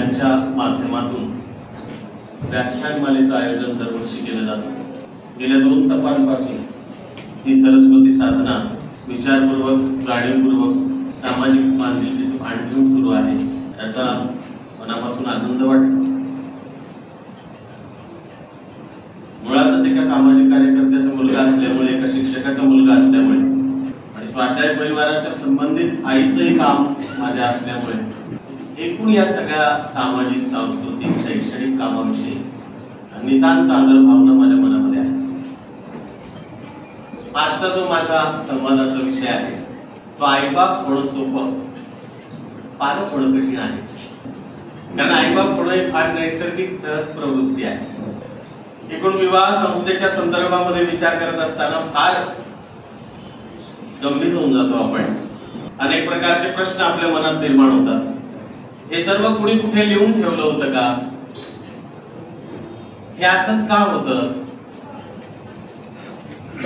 यांच्या माध्यमातून व्याख्यानमालेचं आयोजन दरवर्षी केलं जातं. गेल्या 2 तपांपासून ही सरस्वती साधना विचारपूर्वक, जाणीवपूर्वक सामाजिक बांधिलकीचं भान ठेवून सुरू आहे. त्याचा मनापासून आनंद वाटतो. मुळातच एका सामाजिक कार्यकर्त्याचा मुलगा असल्यामुळे, एका शिक्षकाचा मुलगा असल्यामुळे आणि स्वाध्याय परिवाराच्या संबंधित आईचंही काम माझ्या असल्यामुळे एकूण या सगळ्या सामाजिक, सांस्कृतिक, शैक्षणिक कामाविषयी नितांत आदर भावना माझ्या मनामध्ये आहे. आजचा जो माझा संवादाचा विषय आहे तो आईबाप होणं सोपं, पालक होणं कठीण आहे. कारण आईबाप होणं ही फार नैसर्गिक सहज प्रवृत्ती आहे. एकूण विवाह संस्थेच्या संदर्भामध्ये विचार करत असताना फार गंभीर होऊन जातो आपण. अनेक प्रकारचे प्रश्न आपल्या मनात निर्माण होतात. हे सर्व कुणी कुठे लिहून ठेवलं होतं का? हे असंच का होतं?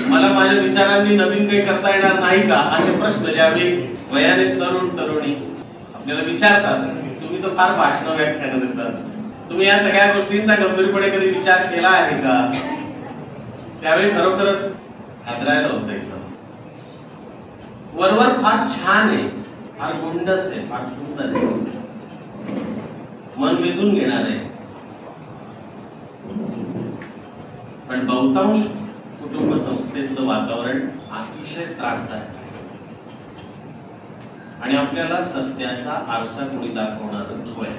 मला माझ्या विचारांनी नवीन काही करता येणार नाही का? असे प्रश्न ज्यावेळी वयाने तरुण तरुणी आपल्याला विचारतात. तुम्ही तर फार भाषण व्याख्यान देतात, तुम्ही या सगळ्या गोष्टींचा गंभीरपणे कधी विचार केला आहे का? त्यावेळी खरोखरच हादरायला होतं. इथं वरवर फार छान आहे, फार गोंडस आहे, फार सुंदर आहे, मन वेधून घेणार आहे. पण बहुतांश कुटुंब संस्थेतलं वातावरण अतिशय त्रासदायक आहे आणि आपल्याला सत्याचा आरसा कोणी दाखवणार नको आहे.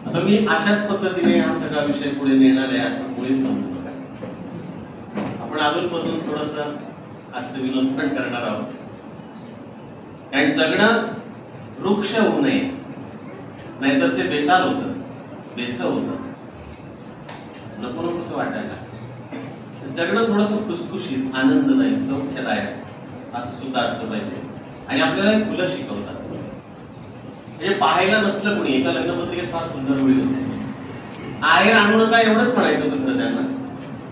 आता मी अशाच पद्धतीने हा सगळा विषय पुढे नेणार आहे असं मुळीच समजू नका. आपण अधूनमधून थोडस हास्य विनोद पण करणार आहोत. कारण जगणं वृक्ष होऊ नये, नाहीतर ते बेताल होतं, बेच होतं, नको नकोसं वाटायला. जगणं थोडंसं खुसखुशीत, आनंददायक, सौख्यदायक असं सुद्धा असलं पाहिजे. आणि आपल्याला फुलं शिकवतात. म्हणजे पाहायला नसलं कोणी, एका लग्नपत्रिकेत फार सुंदर मुली होते, आहेर आणू नका एवढंच म्हणायचं होतं खरं त्यांना,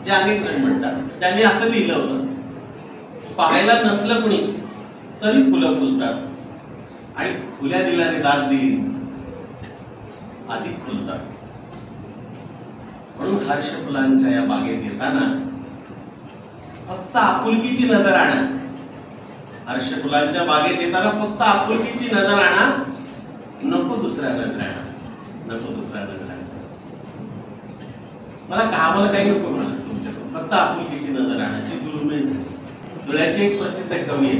जे अनेक जण म्हणतात. त्यांनी असं लिहिलं होतं, पाहायला नसलं कुणी तरी फुलं फुलतात आणि खुल्या दिलाने दाद दिली अधिक फुलतात. म्हणून हर्ष फुलांच्या या बागेत येताना फक्त आपुलकीची नजर आणा. हर्ष फुलांच्या बागेत येताना फक्त आपुलकीची नजर आणा, नको दुसऱ्या नजर आणा, नको दुसऱ्या नजर आणा. मला कामाला काही नको म्हणा तुमच्याकडून, फक्त आपुलकीची नजर आणाची दुर्मिळ झाली. डोळ्याची एक प्रसिद्ध कवी आहे,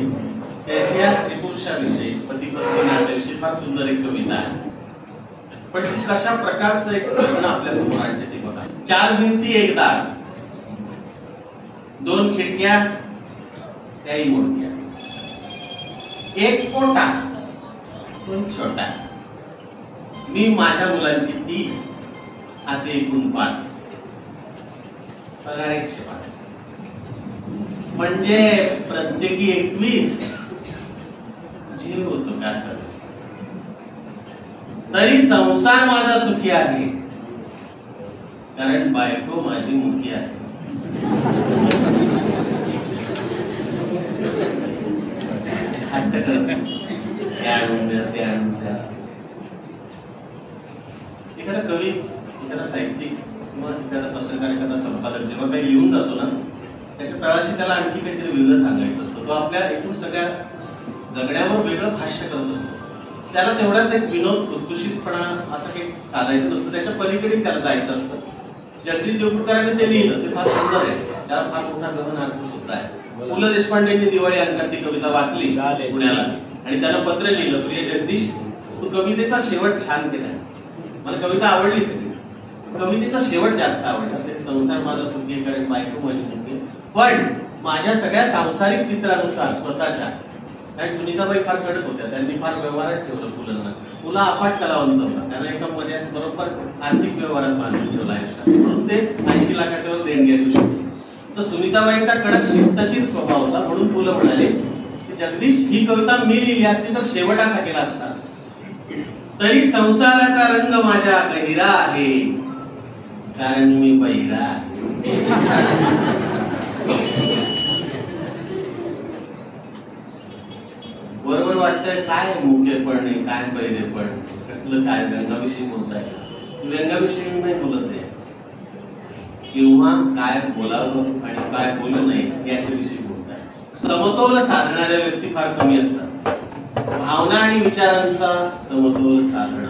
त्याची या स्त्री पुरुषाविषयी, पती पत्नी नात्याविषयी फार सुंदर एक कविता आहे. पण कशा प्रकारचं एक जगणं आपल्या समोर आणते ते बघा. 4 भिंती एक दार, 2 खिडक्या त्याही मोठ्या, 1 कोटा तो छोटा, मी माझ्या मुलांची 3 असे एकूण 5, पगार 105, म्हणजे प्रत्येकी 21. जीव होतो का सर्व, तरी संसार माझा सुखी आहे, कारण बायको माझी मुखी आहे. हट्ट करत त्या आणून द्या, ते आणून द्या. एखादा कवी, एखादा साहित्यिक किंवा एखादा पत्रकार, एखादा संपादक जेव्हा काही लिहून जातो ना, त्याच्या तळाशी त्याला आणखी काहीतरी वेगळं सांगायचं असतं. तो आपल्या एकूण सगळ्या जगण्यावर वेगळं भाष्य करत असतो. त्याला तेवढाच एक विनोद, खुसखुशीतपणा असं काही साधायचं नसतं, त्याच्या पलीकडे त्याला जायचं असतं. जगदीश जोगळेकरांनी ते लिहिलं, ते फार सुंदर आहे, त्याला फार मोठा गहन अर्थ सुद्धा आहे. पु ल देशपांडेंनी दिवाळी अंकात ती कविता वाचली पुण्याला आणि त्याला पत्र लिहिलं, प्रिय जगदीश, तू कवितेचा शेवट छान केलाय, मला कविता आवडली सगळी, कवितेचा शेवट जास्त आवडला. संसार माझा सुखी, कारण बायको माझी सुखी. पण माझ्या सगळ्या सांसारिक चित्रानुसार स्वतःच्या, कारण सुनीताबाई फार कडक होत्या, त्यांनी फार व्यवहारात ठेवलं फुलांना. फुला अफाट कलावंत होता, त्यांना एका मर्यादेत बरोबर आर्थिक व्यवहारात बांधून ठेवला आहे, म्हणून ते 80 लाखाच्या वर देणगी देऊ शकते. तर सुनीताबाईंचा कडक शिस्तशीर स्वभाव होता, म्हणून फुलं म्हणाले की जगदीश, ही कविता मी लिहिली असती तर शेवट असा केला असता, तरी संसाराचा रंग माझ्या गहिरा आहे, कारण मी बहिरा आहे. बरोबर वाटतंय काय मुख्यपण आहे, काय बहिरेपण, कसलं काय व्यंगाविषयी बोलताय, व्यंगाविषयी नाही बोलत आहे, किंवा काय बोलावं आणि काय बोलू नये याच्याविषयी बोलताय. समतोल साधणाऱ्या व्यक्ती फार कमी असतात. भावना आणि विचारांचा समतोल साधणं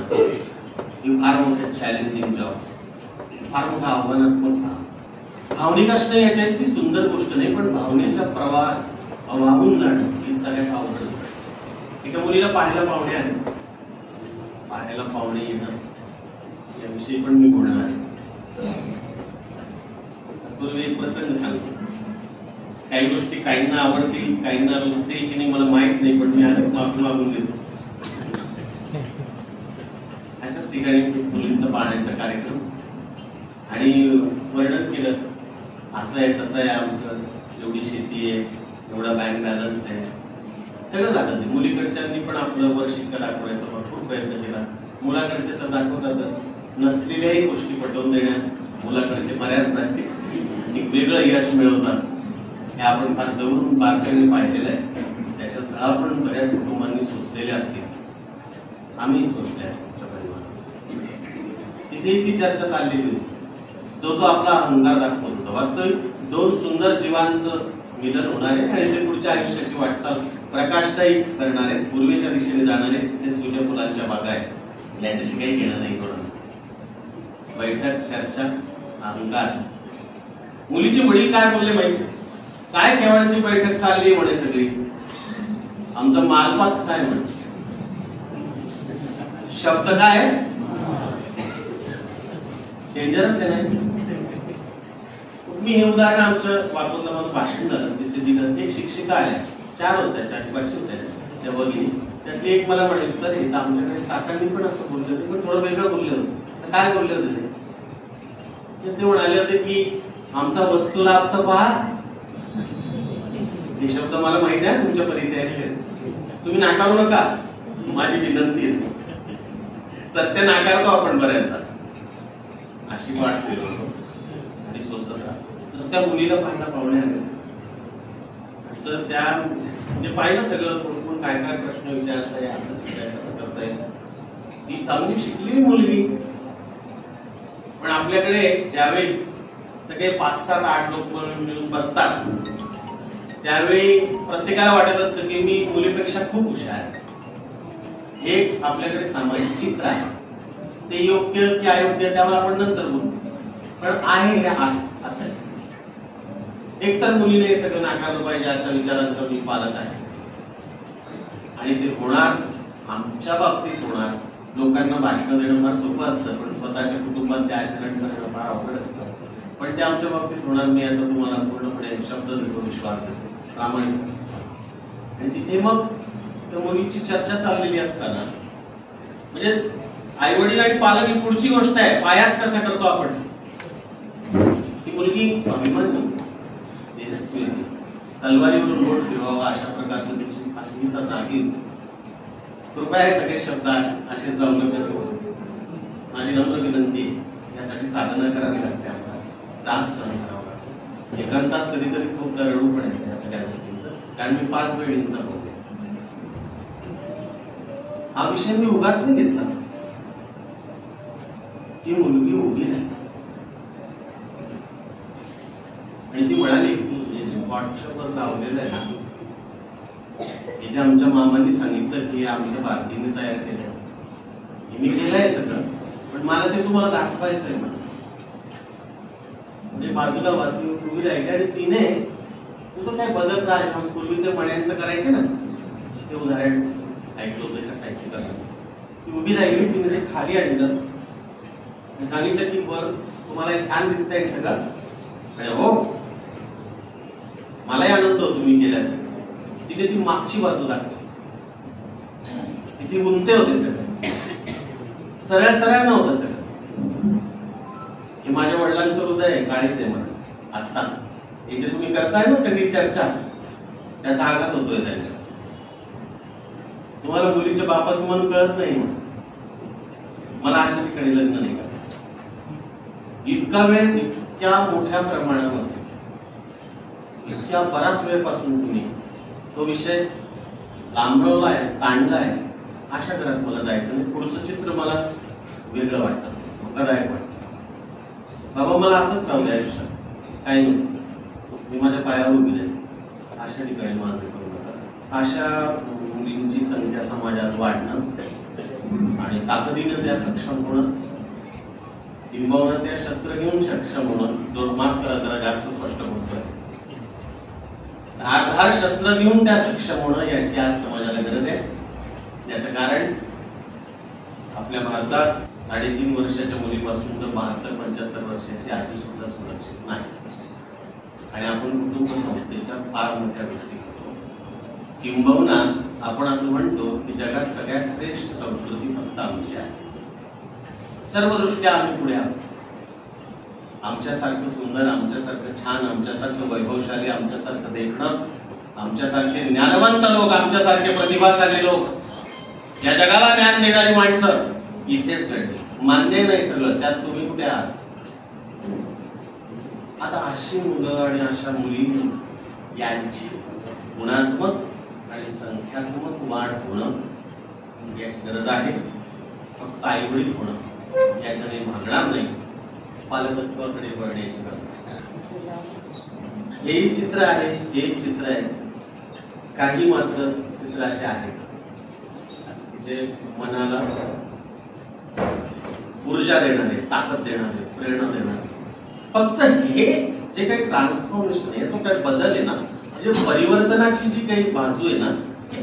ही फार मोठं चॅलेंजिंग जॉब, फार मोठं आव्हानात्मक काम. भावनिक असणं याच्या इतकी सुंदर गोष्ट नाही, पण भावनेच्या प्रवाहात वाहून जाणं ही सगळ्यात अवघड. एका मुलीला पाहायला पाहुणे आले, पाहायला पाहुणे येणं याविषयी पण मी बोलणार आहे. पूर्वी एक प्रसंग सांगतो. काही गोष्टी काहींना आवडतील, काहींना रुचतील की नाही मला माहित नाही, पण मी आधीच माफी मागून घेतो. अशाच ठिकाणी मुलींचा पाहण्याचा कार्यक्रम आणि वर्णन केलं, असं आहे तसं आहे आमचं, एवढी शेती आहे, एवढा बँक बॅलन्स आहे, सगळं झालं. ते मुलीकडच्यांनी पण आपलं वर्षिका दाखवायचा भरपूर प्रयत्न केला. मुलाकडचे तर दाखवतातच, नसलेल्याही गोष्टी पटवून देण्यात मुलाकडचे बऱ्याचदा एक वेगळं यश मिळवतात. हे आपण फार जवळून बारकाईने पाहिलेलं आहे. त्याच्या झळा पण बऱ्याच कुटुंबांनी सोचलेल्या असतील, आम्ही सोचल्या. तिथेही ती चर्चा चाललेली होती. जो तो आपला अहंकार दाखवत होता. वास्तविक दोन सुंदर जीवांचं मिलन होणार आहे आणि ते पुढच्या आयुष्याची वाटचाल प्रकाशदायी करणारे, पूर्वेच्या दिशेने जाणारे, जिथे सूर्यफुलांच्या बागा आहेत, याच्याशी काही घेणं नाही. करून बैठक, चर्चा, अहंकार. मुलीचे वडील काय बोलले माहिती? काय केव्हाची बैठक चालली म्हणे सगळी, आमचा मालपा कसा आहे म्हणे. शब्द काय डेंजरस आहे नाही. मी हे उदाहरण आमच्या वाकोदला भाषण झालं, तिथे दिलं. एक शिक्षिका आल्या, 4 होत्या, 4-5 होत्या त्या भगिनी. त्यातली एक मला म्हणेल, सर हे तर आमच्याकडे काकांनी पण असं बोलले होते, पण थोडं वेगळं बोलले होते. काय बोलले होते ते म्हणाले होते की आमचा वस्तुलाभ तर पहा. हे शब्द मला माहिती आहे तुमच्या परिचयाचे, तुम्ही नाकारू नका, माझी विनंती आहे. सत्य नाकारतो आपण बऱ्याचदा, अशी वाट फिरवतो आणि सोसत राहतो. त्या मुलीला पाहायला पाहुणे आले, असं त्या म्हणजे पाहिलं सगळं, कोण काय काय प्रश्न विचारताय, असं कसं करताय. ती चांगली शिकलेली मुलगी, पण आपल्याकडे ज्यावेळी सगळे 5-7-8 लोक मिळून बसतात त्यावेळी प्रत्येकाला वाटत असतं की मी मुलीपेक्षा खूप हुशार आहे. हे आपल्याकडे सामाजिक चित्र आहे. ते योग्य की अयोग्य त्यावर आपण नंतर बोलू, पण आहे हे असं. एकतर मुलीने हे सगळं नाकारलं पाहिजे अशा विचारांचा मी पालक आहे. आणि ते होणार, आमच्या बाबतीत होणार. लोकांना भाषण देणं फार सोपं असतं, पण स्वतःच्या कुटुंबात ते आचरण करणं फार अवघड असतं. पण ते आमच्या बाबतीत होणार, मी याचा तुम्हाला पूर्णपणे शब्द देतो, विश्वास देतो, प्रामाणिक. आणि तिथे मग त्या मुलीची चर्चा चाललेली असताना, म्हणजे आई वडील आणि पालक ही पुढची गोष्ट आहे, पायाच कसा करतो आपण. ती मुलगी अभिमानी, तेजस्वी, तलवारीवरून बोट फिरवावा अशा प्रकारचं त्याची अस्मिता जागी होती. कृपया हे सगळे शब्द असे जाऊ नका. माझी नम्र विनंती, यासाठी साधना करावी लागते, आपल्याला त्रास सहन करावा लागतो. एकांतात कधीतरी खूप रडू पण येते या सगळ्या गोष्टींचं, कारण मी 5 बहिणींचा बोलते. हा विषय मी उगाच नाही घेतला. ती मुलगी उभी राहिली आणि ती म्हणाली की जे व्हॉट्सअपवर लावलेलं आहे ना, हे जे आमच्या मामांनी सांगितलं की आमच्या भारतीने तयार केलं, हे मी केलंय सगळं, पण मला ते तुम्हाला दाखवायचंय. म्हणजे बाजूला उभी राहिली आणि तिने तुझं काय बदल राज पूर्वी ते मण्यांचं करायचे ना, ते उदाहरण ऐकलं होतं का साहित्य. ती उभी राहिली, तिने ते खाली आणलं, सांगितलं की बर तुम्हाला छान दिसतंय सगळं. हो, मलाही आनंद होतो तुम्ही केल्याचं. तिथे ती मागची बाजू दाखवली, तिथे गुंते होते सगळे, सरळ सरळ नव्हतं सगळं. हे माझ्या वडिलांचं हृदय आहे, काळीच आहे म्हणून. आता हे जे तुम्ही करताय ना सगळी चर्चा, त्याचा आघात होतोय त्यांच्या. तुम्हाला मुलीच्या बापाचं मन कळत नाही, मला अशा ठिकाणी लग्न नाही करायचं. इतका वेळ, इतक्या मोठ्या प्रमाणामध्ये, इतक्या बराच वेळपासून तुम्ही तो विषय लांबवलाय, ताणलाय, अशा घरात मला जायचं नाही. पुढचं चित्र मला वेगळं वाटतं, धोकादायक वाटतं. बाबा मला असंच राहू द्या आयुष्यात, काही नको, मी माझ्या पायावर उभी राहील, अशा ठिकाणी माझं करू नका. अशा मुलींची संख्या समाजात वाढणं आणि ताकदीनं त्या सक्षम होणं, किंबहुना त्या शस्त्र घेऊन सक्षम होणं, माफ करा जरा जास्त स्पष्ट बोलतोय, धारधार शस्त्र घेऊन त्या सक्षम होणं याची आज समाजाला गरज आहे. याचं कारण आपल्या भारतात 3.5 वर्षाच्या मुलीपासून तर 72-75 वर्षाची आजी सुद्धा सुरक्षित नाही. आणि आपण कुटुंब संस्थेच्या फार मोठ्या गोष्टी करतो. किंबहुना आपण असं म्हणतो की जगात सगळ्यात श्रेष्ठ संस्कृती फक्त आमची आहे. सर्व दृष्ट्या आम्ही पुढे आहोत. आमच्यासारखं सुंदर, आमच्यासारखं छान, आमच्यासारखं वैभवशाली, आमच्यासारखं देखणं, आमच्यासारखे ज्ञानवंत लोक, आमच्यासारखे प्रतिभाशाली लोक, या जगाला ज्ञान देणारी माणसं इथेच घडली. मान्य नाही सगळं, त्यात तुम्ही कुठे आहात? आता अशी मुलं आणि अशा मुली यांची गुणात्मक आणि संख्यात्मक वाढ होणं याची गरज आहे. फक्त आईवडील होणं याच्याने भागणार नाही, पालकत्वाकडे वळण्याची गरज आहे. हे चित्र आहे, हे चित्र आहे. काही मात्र चित्र असे आहेत जे मनाला ऊर्जा देणारे, ताकद देणारे, प्रेरणा देणारे. फक्त हे जे काही ट्रान्सफॉर्मेशन आहे, जो काही बदल आहे ना, म्हणजे परिवर्तनाची जी काही बाजू आहे ना,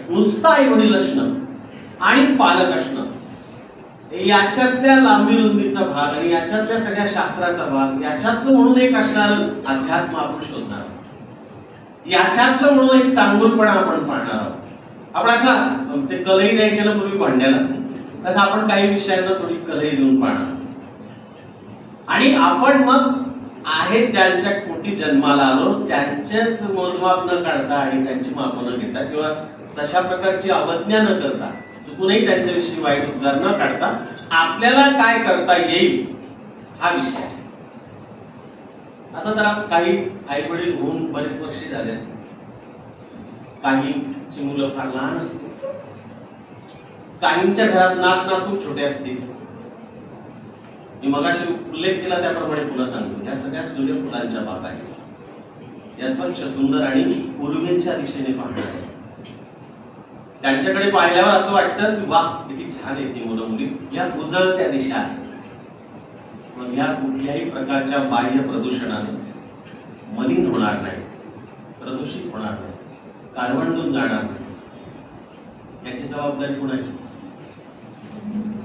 नुसतं आई वडील असणं आणि पालक असणं याच्यातल्या लांबी रुंदीचा भाग आणि याच्यातल्या सगळ्या शास्त्राचा भाग, याच्यातलं म्हणून एक असणार अध्यात्म आपण शोधणार आहोत, याच्यातलं म्हणून एक चांगुलपणा आपण पाहणार आहोत. आपण असं ते कलही द्यायचे ना पूर्वी भांड्याला, तसं आपण काही विषयांना थोडी कलही देऊन पाहणार. आणि आपण मग आहेत ज्यांच्या पोटी जन्माला आलो त्यांचेच मोजमाप न काढता आणि त्यांची माप न घेता किंवा तशा प्रकारची अवज्ञा न करता, चुकूनही त्यांच्याविषयी वाईट उद्गार न काढता आपल्याला काय करता येईल हा विषय आहे. आता जरा काही आई वडील होऊन बरेच वर्षे झाले असते, काहींची मुलं फार लहान असतील, काहींच्या घरात नातू छोटे असतील. मी मगाशी उल्लेख केला त्याप्रमाणे पुन्हा सांगतो, या सगळ्या सूर्यफुलांच्या बागा आहेत. या स्वच्छ सुंदर आणि पूर्वेच्या दिशेने पाहणार. त्यांच्याकडे पाहिल्यावर असं वाटतं की वाह किती छान आहे ती मुलं मुली, या उजळत्या दिशा आहेत. मग या कुठल्याही प्रकारच्या बाह्य प्रदूषणाने मलिन होणार नाही, प्रदूषित होणार नाही, काळवंडून जाणार नाही. याची जबाबदारी कोणाची?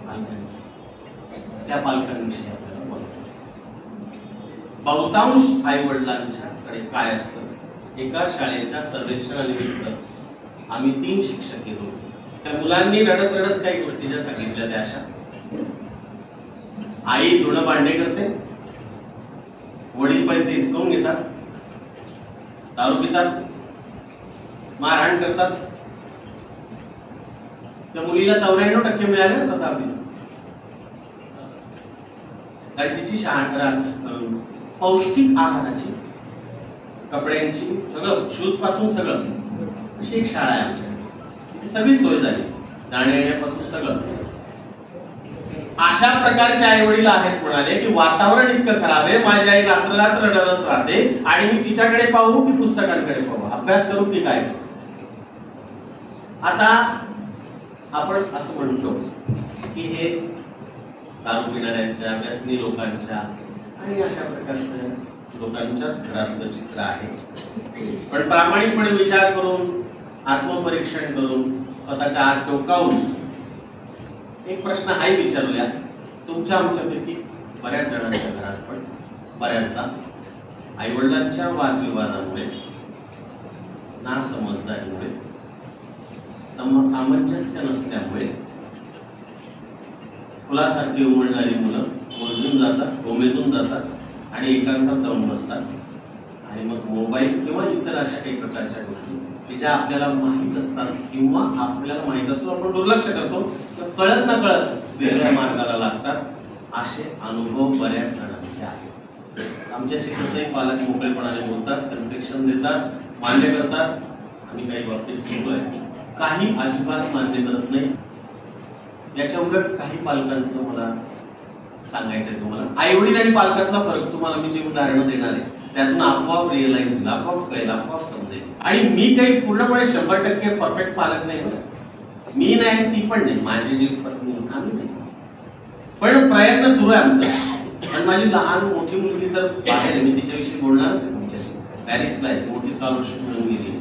पालकांची. त्या पालकांविषयी आपल्याला बोलायचं. बहुतांश आई वडिलांच्याकडे काय असतं? एका शाळेच्या सर्वेक्षणानिमित्त आम्ही 3 शिक्षक गेलो. त्या मुलांनी रडत रडत काही गोष्टी ज्या सांगितल्या त्या अशा: आई धुणं भांडे करते, वडील पैसे हिसकावून घेतात, दारू पितात, मारहाण करतात. त्या मुलीला 94% मिळाले तथापि कारण तिची पौष्टिक आहाराची, कपड्यांची, सगळं शूज पासून सगळं अशी एक शाळा आहे आमच्या, सगळी सोय झाली, जाण्या येण्यापासून सगळं. अशा प्रकारचे आई वडील आहेत म्हणाले की वातावरण इतकं खराब आहे, माझी आई रात्र रडत राहते आणि मी तिच्याकडे पाहू की पुस्तकांकडे पाहू, अभ्यास करू की काय. आता आपण असं म्हणतो की हे दारू पिणाऱ्यांच्या, व्यसनी लोकांच्या आणि अशा प्रकारच्या लोकांच्याच घरातलं चित्र आहे. पण प्रामाणिकपणे विचार करून, आत्मपरीक्षण करून, स्वतःच्या आत डोकावून एक प्रश्न हाही विचारूया. तुमच्या आमच्यापैकी बऱ्याच जणांच्या घरात पण बऱ्याचदा आईवडिलांच्या वादविवादामुळे, नासमजदारीमुळे, सामंजस्य नसल्यामुळे फुलासारखी उमलणारी मुलं मोजून जातात, कोमेजून जातात आणि एकांतात जाऊन बसतात. आणि मग मोबाईल किंवा इतर अशा काही प्रकारच्या गोष्टी की ज्या आपल्याला माहीत असतात किंवा आपल्याला माहीत असून आपण दुर्लक्ष करतो, तर कळत न कळत वेगळ्या मार्गाला लागतात. असे अनुभव बऱ्याच जणांचे आहेत. आमच्याशी कसंही पालक मोकळेपणाने बोलतात, कन्फेक्शन देतात, मान्य करतात, आम्ही काही बाबतीत चुकलोय, काही अजिबात मान्य करत नाही. याच्या उलट काही पालकांचं मला सांगायचं आहे तुम्हाला. आई वडील आणि पालकातला फरक तुम्हाला मी जे उदाहरणं देणार आहे त्यातून आपोआप रिअलाइज होईल, आपोआप कळेल, आपोआप समजेल. आणि मी काही पूर्णपणे 100% परफेक्ट पालक नाही बरं. मी नाही, ती पण नाही, माझी जी पत्नी आम्ही नाही, पण प्रयत्न सुरू आहे आमचा. आणि माझी लहान मोठी मुलगी तर बाहेर आहे, मी तिच्याविषयी बोलणारच आहे तुमच्याशी. पॅरिसला आहे, मोठी स्कॉलरशिप मिळून गेली.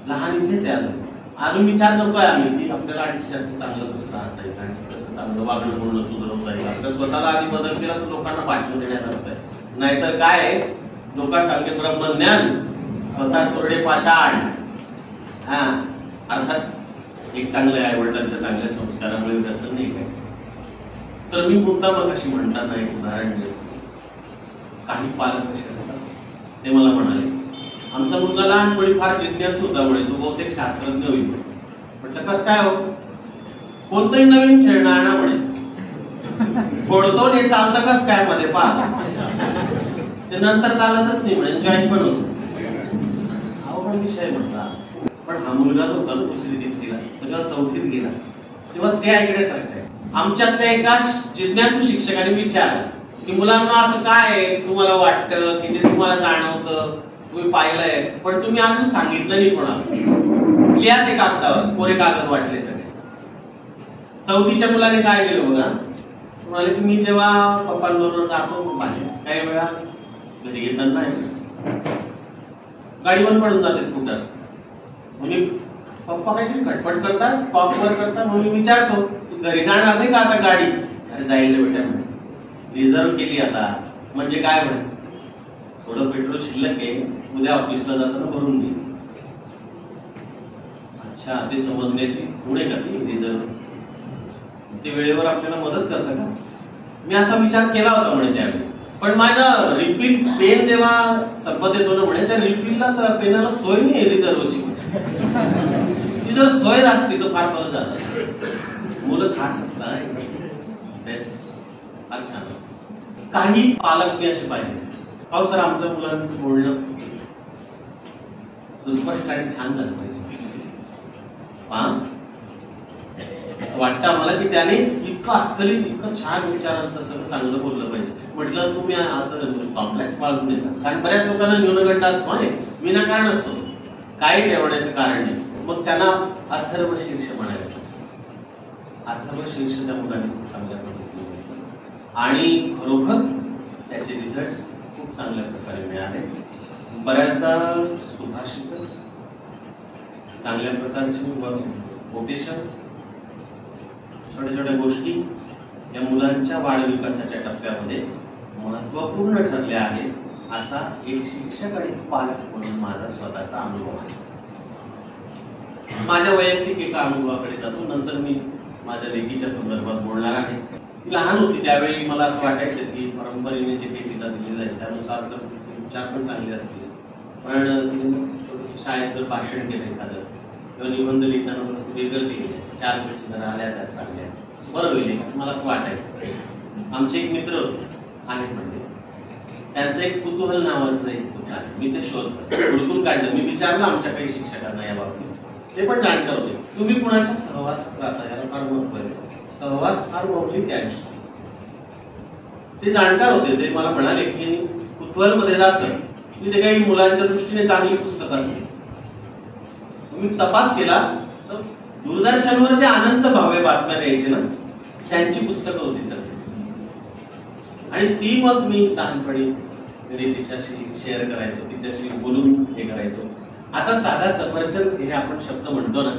लहान इथेच आहे अजून विचार करतोय आम्ही की आपल्याला आणखी जास्त चांगलं कसं राहता येईल, आणखी कसं चांगलं वागणं बोलणं सुधारवता येईल. आपल्या स्वतःला आधी बदल केला तर लोकांना पाठवून देण्यात अर्थ आहे. नाहीतर काय लोकांसारखे ब्रह्मज्ञान, स्वतः कोरडे पाषाण. हा, अर्थात एक चांगल्या आई वडिलांच्या चांगल्या संस्कारामुळे व्यसन नाही काय. तर मी मुद्दा मग अशी म्हणताना एक उदाहरण देतो. काही पालक कसे असतात ते मला म्हणाले, आमचा मुलगा लहानपणी फार जिज्ञासू होता, म्हणे तो बहुतेक शास्त्रज्ञ होईल. म्हटलं कसं काय हो? कोणतंही नवीन खेळणं आणा म्हणे, फोडतो हे चालतं कस काय मध्ये पहा, ते नंतर चालतच नाही म्हणे, जॉईन पण होतो. अवघड विषय म्हटला. पण हा मुलगा जो होता ना 2री 3रीला, तेव्हा 4थीत गेला, तेव्हा ते ऐकण्यासारखं आहे. आमच्यातल्या एका जिज्ञासू शिक्षकाने विचारलं की मुलांना असं काय आहे तुम्हाला वाटतं की जे तुम्हाला जाणवतं, तुम्ही पाहिलंय पण तुम्ही अजून सांगितलं नाही कोणाला, लिहा ते कागदावर. कोरे कागद वाटले सगळे. 4थीच्या मुलाने काय केलं बघा, म्हणाले की मी जेव्हा पप्पांबरोबर जातो बाहेर, काही वेळा घरी येताना गाडी बंद पडून जाते स्कूटर. म्हणजे पप्पा काहीतरी खटपट करतात, पॉपवर करतात. म्हणून विचारतो घरी जाणार नाही का आता गाडी? अरे जाईल बेटा म्हणे, रिझर्व केली आता. म्हणजे काय म्हणे, थोडं पेट्रोल शिल्लक आहे, उद्या ऑफिसला जाताना भरून घे. अच्छा, ते समजण्याची पुढे का ती रिझर्व, ते वेळेवर आपल्याला मदत करतं का? मी असा विचार केला होता म्हणे त्यावेळी. पण माझा रिफिल पेन जेव्हा संपत येतो ना म्हणे, त्या रिफिलला पेनाला सोय नाही रिझर्वची. ती जर सोय असती तर फार बरं झालं. मुलं खास असतात, बेस्ट, फार छान असतं. काही पालक मी असे पाहिले, अहो सर आमच्या मुलांचं बोलणं सुस्पष्ट आणि छान झालं पाहिजे. वाटतं आम्हाला की त्याने इतकं अस्खलित, इतकं छान विचारांचं सगळं चांगलं बोललं पाहिजे. म्हटलं तुम्ही असं कॉम्प्लेक्स बाळगून येतात, कारण बऱ्याच लोकांना न्यूनगंड असतो आहे, विनाकारण असतो, काही ठेवण्याचं कारण नाही. मग त्यांना अथर्व शीर्ष म्हणायचं. अथर्व शीर्ष त्या मुलांनी खूप चांगल्या पद्धतीने आणि खरोखर त्याचे रिझल्ट खूप चांगल्या प्रकारे मिळाले. बऱ्याचदा सुभाषित, चांगल्या प्रकारचे कोटेशन्स, छोट्या छोट्या गोष्टी या मुलांच्या वाढविकासाच्या टप्प्यामध्ये महत्वपूर्ण ठरल्या आहेत, असा एक शिक्षक आणि पालक म्हणून माझा स्वतःचा अनुभव आहे. माझ्या वैयक्तिक एका अनुभवाकडे जातो, नंतर मी माझ्या लेकीच्या संदर्भात बोलणार आहे. ती लहान होती त्यावेळी मला असं वाटायचं की परंपरेने जे काही तिला दिलेलं आहे त्यानुसार तर तिचे विचार पण चांगले असतील, पण तिने शाळेत जर भाषण केलं एखादं किंवा निबंध लिहिताना वेगळं लिहिले, 4 गोष्टी जरा आल्या त्यात चांगल्या, बरं होईल असं मला असं वाटायचं. आमचे एक मित्र आहेत म्हणजे, त्यांचं एक कुतूहल नावाचं एक पुस्तक आहे, मी ते हुडकून काढलं. मी विचारलं आमच्या काही शिक्षकांना या बाबतीत, ते पण जाणकार होते. तुम्ही कुणाच्या सहवासात राहता याला फार महत्व आहे. सहवास फार मौलिक आहे आयुष्यात. ते जाणकार होते. ते मला म्हणाले की कुतूहल मध्ये जासं तिथे काही मुलांच्या दृष्टीने चांगली पुस्तकं असतील. तुम्ही तपास केला तर दूरदर्शनवर जे अनंत भावे बातम्या द्यायचे ना, त्यांची पुस्तकं होती सर. आणि ती मग मी लहानपणी घरी तिच्याशी शेअर करायचो, तिच्याशी बोलून हे करायचो. आता साधा सफरचंद हे आपण शब्द म्हणतो ना,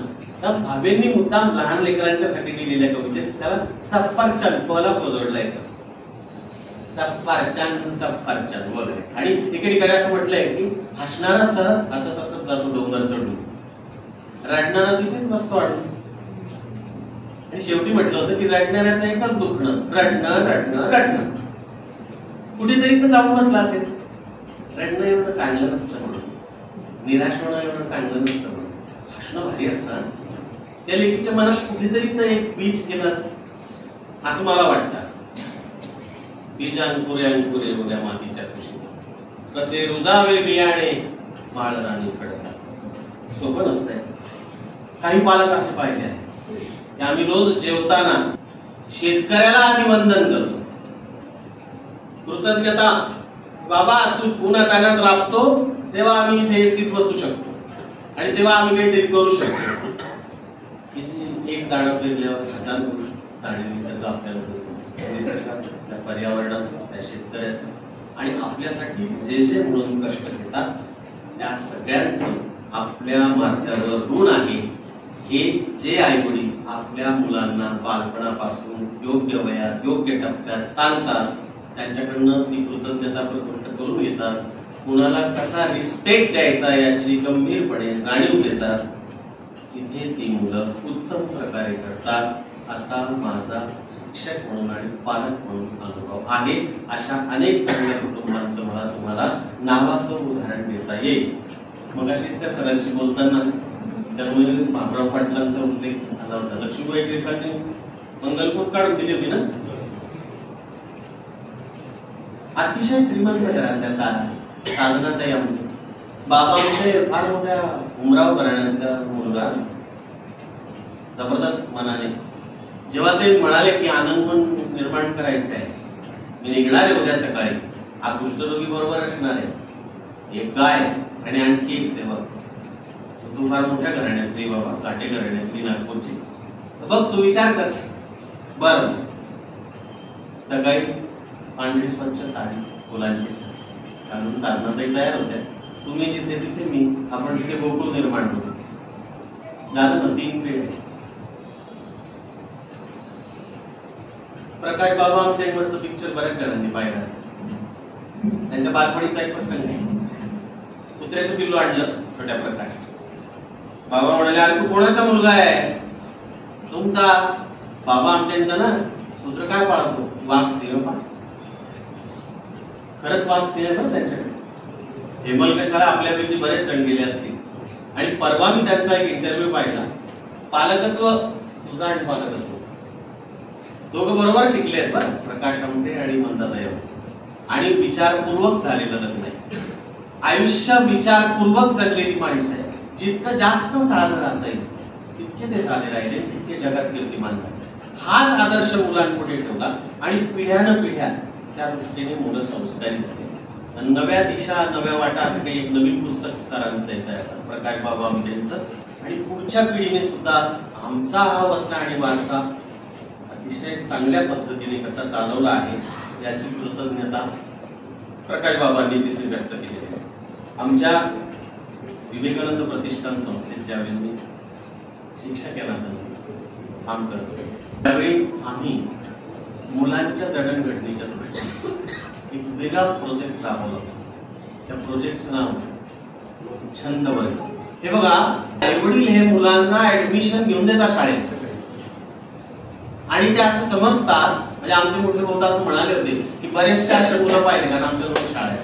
तर भावेंनी मुद्दाम लहान लेकरांच्यासाठी लिहिलेल्या कवितेत त्याला सफरचंद फला जोडलाय. सफरचंद सफरचंद वगैरे. आणि एकीकडे असं म्हटलंय की हसणारा सहज हसत हसत जातो डोंगर चढून, रडणारा तिथेच बसतो अडून. आणि शेवटी म्हटलं होतं की रडणाऱ्याचं एकच दुखणं, रडणं रडणं रडणं. कुठेतरी तर जाऊन बसला असेल. रडणं एवढं चांगलं नसतं म्हणून, निराश होणं एवढं चांगलं नसतं म्हणून, हसणं भारी असतं. त्या लेकीच्या मनात कुठेतरी तर एक बीज केलं असतं असं मला वाटतं. बीज अंकुरे अंकुरे उद्या मातीच्या कुशीत, कसे रुजावे बियाणे माळ राणी कडतात. सोपं नसतंय. काही पालक असे पाहिले आहेत की आम्ही रोज जेवताना शेतकऱ्याला आधी वंदन करतो, कृतज्ञता, बाबा तू पुन्हा तानात राबतो तेव्हा आम्ही इथे एसीत बसू शकतो आणि तेव्हा आम्ही काहीतरी करू शकतो. एक दाणं पेरल्यावर हजार दाणे निसर्ग आपल्याला देतो, निसर्गाचं, त्या पर्यावरणाचं, त्या शेतकऱ्याचं आणि आपल्यासाठी जे जे म्हणून कष्ट घेतात त्या सगळ्यांचं आपल्या माथ्यावर ऋण आहे. हे जे आई वडील आपल्या मुलांना बालपणापासून योग्य वयात योग्य टप्प्यात सांगतात त्यांच्याकडनं ती कृतज्ञता प्रकट करून घेतात. कुणाला कसा रिस्पेक्ट द्यायचा याची गंभीरपणे जाणीव देतात. तिथे ती मुलं उत्तम प्रकारे करतात असा माझा शिक्षक म्हणून आणि पालक म्हणून अनुभव आहे. अशा अनेक चांगल्या कुटुंबांचं मला तुम्हाला नावाचं उदाहरण देता येईल. मग अशीच त्या सरांशी बोलताना त्यामुळे बाबुराव पाटलांचा उल्लेख आला होता. लक्ष्मीबाई टिळकांनी मंगलपूर काढून दिली होती ना. अतिशय श्रीमंत घरातल्या साधनाताई आमचे बाबा म्हणजे फार मोठ्या उमराव घराण्याचा मुलगा, जबरदस्त मनाने. जेव्हा ते म्हणाले की आनंदवन निर्माण करायचं आहे, मी निघणार आहे उद्या सकाळी, हा कुष्ठरोगी बरोबर असणार आहे, एक गाय आणि आणखी एक सेवक. तू फार मोठ्या घराण्यातली बाबा, काटे घराण्यातली, नागपूरची, बघ तू विचार कर. बर सकाळी पांढरी स्वच्छ साडी फुलांची घालून साधनाताई तयार होत्या. तुम्ही जिथे तिथे मी, आपण तिथे गोकुळ निर्माण करू. झालं ना 3 पिढ्या. प्रकाश बाबा आमच्यावरचं पिक्चर बऱ्याच जणांनी पाहिलं असेल. त्यांच्या बालपणीचा एक प्रसंग आहे. कुत्र्याचं पिल्लू आणलं छोट्या प्रकाश. बाबा म्हणाले अरे तू कोणाचा मुलगा आहे? तुमचा. बाबा आमच्या ना कुत्र काय पाळतो? वाघ सिंह पाळ. खरंच वाघ सिंह ना त्यांच्याकडे. हेमल कशाला आपल्यापैकी बरेच जण गेले असतील. आणि परवा मी त्यांचा एक इंटरव्ह्यू पाहिला. पालकत्व सुजाण पालकत्व दोघं बरोबर शिकले आहेत बरं, प्रकाश आमटे आणि मंदाताई. आणि विचारपूर्वक झालेलं लग्न आहे. आयुष्य विचारपूर्वक जगलेली माणसं आहे. जितकं जास्त साधं राहता येईल तितके ते साधे राहिले, तितके जगात कीर्तिमान झाले. हाच आदर्श मुलांपुढे ठेवला आणि पिढ्यानं पिढ्या त्या दृष्टीने मुलं संस्कारी झाले. नव्या दिशा नव्या वाटा असं काही एक नवीन पुस्तक सरांचं येत आहे प्रकाश बाबा आमटेंचं. आणि पुढच्या पिढीने सुद्धा आमचा हा वसा आणि वारसा अतिशय चांगल्या पद्धतीने कसा चालवला आहे याची कृतज्ञता प्रकाश बाबांनी तिथे व्यक्त केली आहे. आमच्या विवेकानंद प्रतिष्ठान संस्थेत ज्यावेळी मी शिक्षक या नात्याने काम करतो त्यावेळी आम्ही मुलांच्या जडणघडणीच्या दृष्टीने एक वेगळा प्रोजेक्ट राबवला. त्या प्रोजेक्टचं नाव छंद वर्ग. हे बघा, आईवडील हे मुलांना ऍडमिशन घेऊन देतात शाळेत आणि ते असं समजतात. म्हणजे आमचे मोठे भाऊ असं म्हणाले होते की बरेचसे असे मुलं पाहिले, कारण आमच्या जवळ शाळा आहे,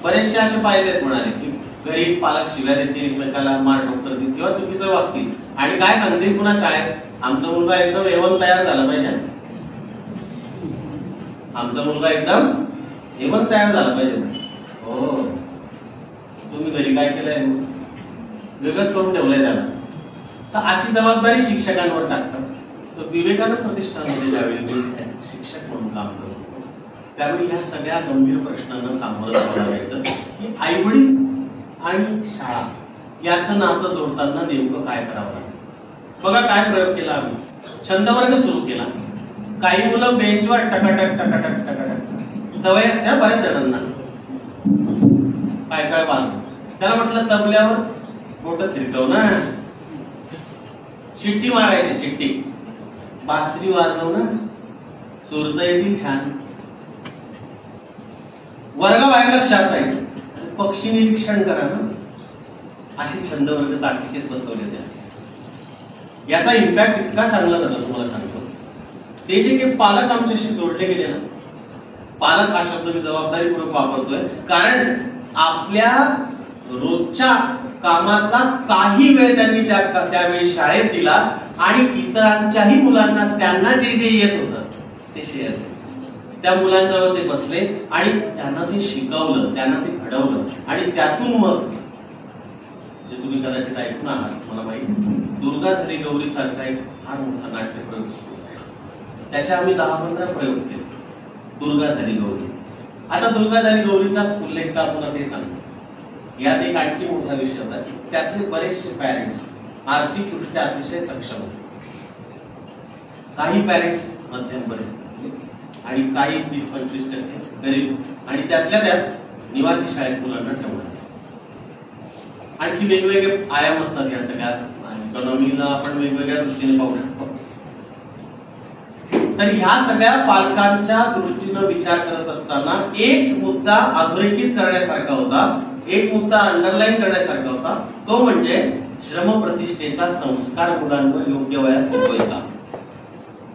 बरेचसे असे पाहिलेत म्हणाले की घरी पालक शिव्या देतील, एकमेकाला मार डॉक्टर देतील किंवा चुकीचं वागतील आणि काय सांगतील पुन्हा शाळेत आमचा मुलगा एकदम एवन तयार झाला पाहिजे, आमचा मुलगा एकदम एवन तयार झाला पाहिजे. हो, तुम्ही घरी काय केलंय? वेगळंच करून ठेवलंय त्याला. तर अशी जबाबदारी शिक्षकांवर टाकतात. तर विवेकानंद प्रतिष्ठानमध्ये ज्यावेळी मी शिक्षक म्हणून काम करतो त्यावेळी ह्या सगळ्या गंभीर प्रश्नांना सामोरं जावं लागायचं की आई वडील आणि शाळा याचं नातं जोडताना नेमकं काय करावं लागेल. बघा काय प्रयोग केला आम्ही. छंद वर्ग सुरू केला. काही मुलं बेंचवर टकाटक टकाटक टकाटक सवय असते बऱ्याच जणांना काय काय बांध. त्याला म्हटलं तबल्यावर बोट थिरकव ना, शिट्टी मारायची, शिट्टी, बासरी वाजव ना, सुरत येतील छान. वर्गाबाहेर लक्ष असायचं, पक्षी निरीक्षण करा ना. अशी छंद वर्ग तासिकेत बसवले त्या. याचा इम्पॅक्ट इतका चांगला झाला तुम्हाला सांगतो. ते जे काही पालक आमच्याशी जोडले गेले ना, पालक हा शब्द मी जबाबदारीपूर्वक वापरतोय कारण आपल्या रोजच्या कामातला काही वेळ त्यांनी त्यावेळी शाळेत दिला आणि इतरांच्याही मुलांना त्यांना जे जे येत होतं ते शेअर केलं. त्या मुलांजवळ ते बसले आणि त्यांना ते शिकवलं, त्यांना ते घडवलं आणि त्यातून मग जे तुम्ही कदाचित ऐकून आहात मला माहिती, दुर्गा झाली गौरी सारखा एक फार मोठा नाट्यप्रयोग सुरू आहे. त्याचे आम्ही 10-15 प्रयोग केले. दुर्गा झाली गौरी. आता दुर्गा झाली गौरीचा उल्लेख का तुला ते सांगतो. यात एक आणखी मोठा विषय होता की त्यातले बरेचसे पॅरेंट्स आर्थिकदृष्ट्या अतिशय सक्षम होते. काही पॅरेंट्स मध्यम परिस्थितीतले आणि काही 20-25% गरीब, आणि त्यातल्या त्यात निवासी शाळेत मुलांना ठेवणार. आणखी वेगवेगळे आयाम असतात या सगळ्यात. इकॉनॉमीला आपण वेगवेगळ्या दृष्टीने पाहू शकतो. तर ह्या सगळ्या पालकांच्या दृष्टीनं विचार करत असताना एक मुद्दा अधोरेखित करण्यासारखा होता, एक मुद्दा अंडरलाईन करण्यासारखा होता, तो म्हणजे श्रमप्रतिष्ठेचा संस्कार मुलांवर योग्य वयात होतोय.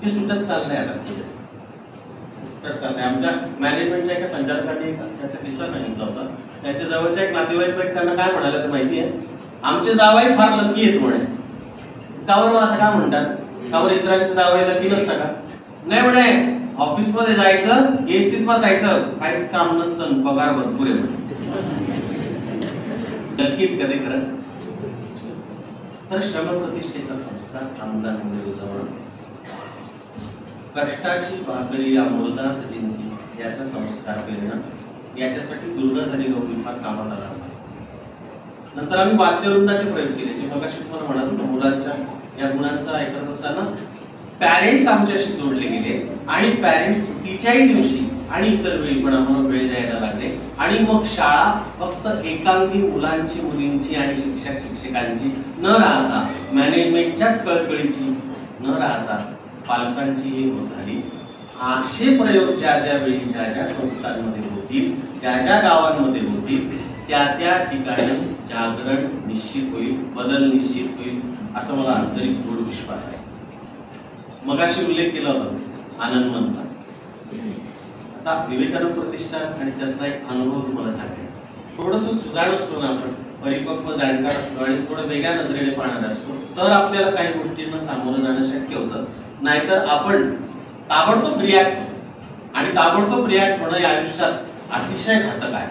ते सुटत चाललंय आता. सुटत चाललंय. आमच्या मॅनेजमेंटच्या एका संचालकांनी त्याचा किस्सा सांगितला होता. त्याच्या जवळच्या एक नातेवाईक त्यांना काय म्हणाले तर माहितीये, आमचे जावई फार लकी आहेत म्हणे. कावर असं का म्हणतात? कावर इतरांचे जावई लकी नसतं का? नाही म्हणे, ऑफिस मध्ये जायचं, एसीत बसायचं, काहीच काम नसतं, पगार भरपूर आहे म्हणे. लकीत कधी खरंच. तर श्रमप्रतिष्ठेचा संस्कार आमदारांमध्ये रुजवणं, कष्टाची भाकरी अमृतास जिंकली याचा संस्कार पेरणं, याच्यासाठी दुर्गा झाली गौरी फार कामाला लागला. नंतर आम्ही वाद्यवृंदाचे प्रयोग केले, जे मगाशी तुम्हाला म्हणालो मुलांच्या या गुणांचा ऐकत असताना पॅरेंट्स आमच्याशी जोडले गेले आणि पॅरेंट्स सुट्टीच्याही दिवशी आणि इतर वेळी पण आम्हाला वेळ द्यायला लागले. आणि मग शाळा फक्त एकांगी मुलांची, मुलींची आणि शिक्षक शिक्षकांची न राहता, मॅनेजमेंटच्याच कळकळीची न राहता पालकांचीही होत झाली. असे प्रयोग ज्या ज्या वेळी ज्या ज्या संस्थांमध्ये होतील, ज्या ज्या गावांमध्ये होतील, त्या त्या ठिकाणी जागरण निश्चित होईल, बदल निश्चित होईल, असा मला आंतरिक दृढ विश्वास आहे. मगाशी उल्लेख केला होता आनंदमनचा. आता विवेकानंद प्रतिष्ठान आणि त्यातला एक अनुभव तुम्हाला सांगायचा. थोडस सुजाण असतो ना आपण, परिपक्व जाणकार असतो आणि थोडं वेगळ्या नजरेने पाहणार असतो, तर आपल्याला काही गोष्टींना सामोरं जाणं शक्य होतं. नाहीतर आपण ताबडतोब रिॲक्ट, आणि ताबडतोब रिॲक्ट होणं या आयुष्यात अतिशय घातक आहे.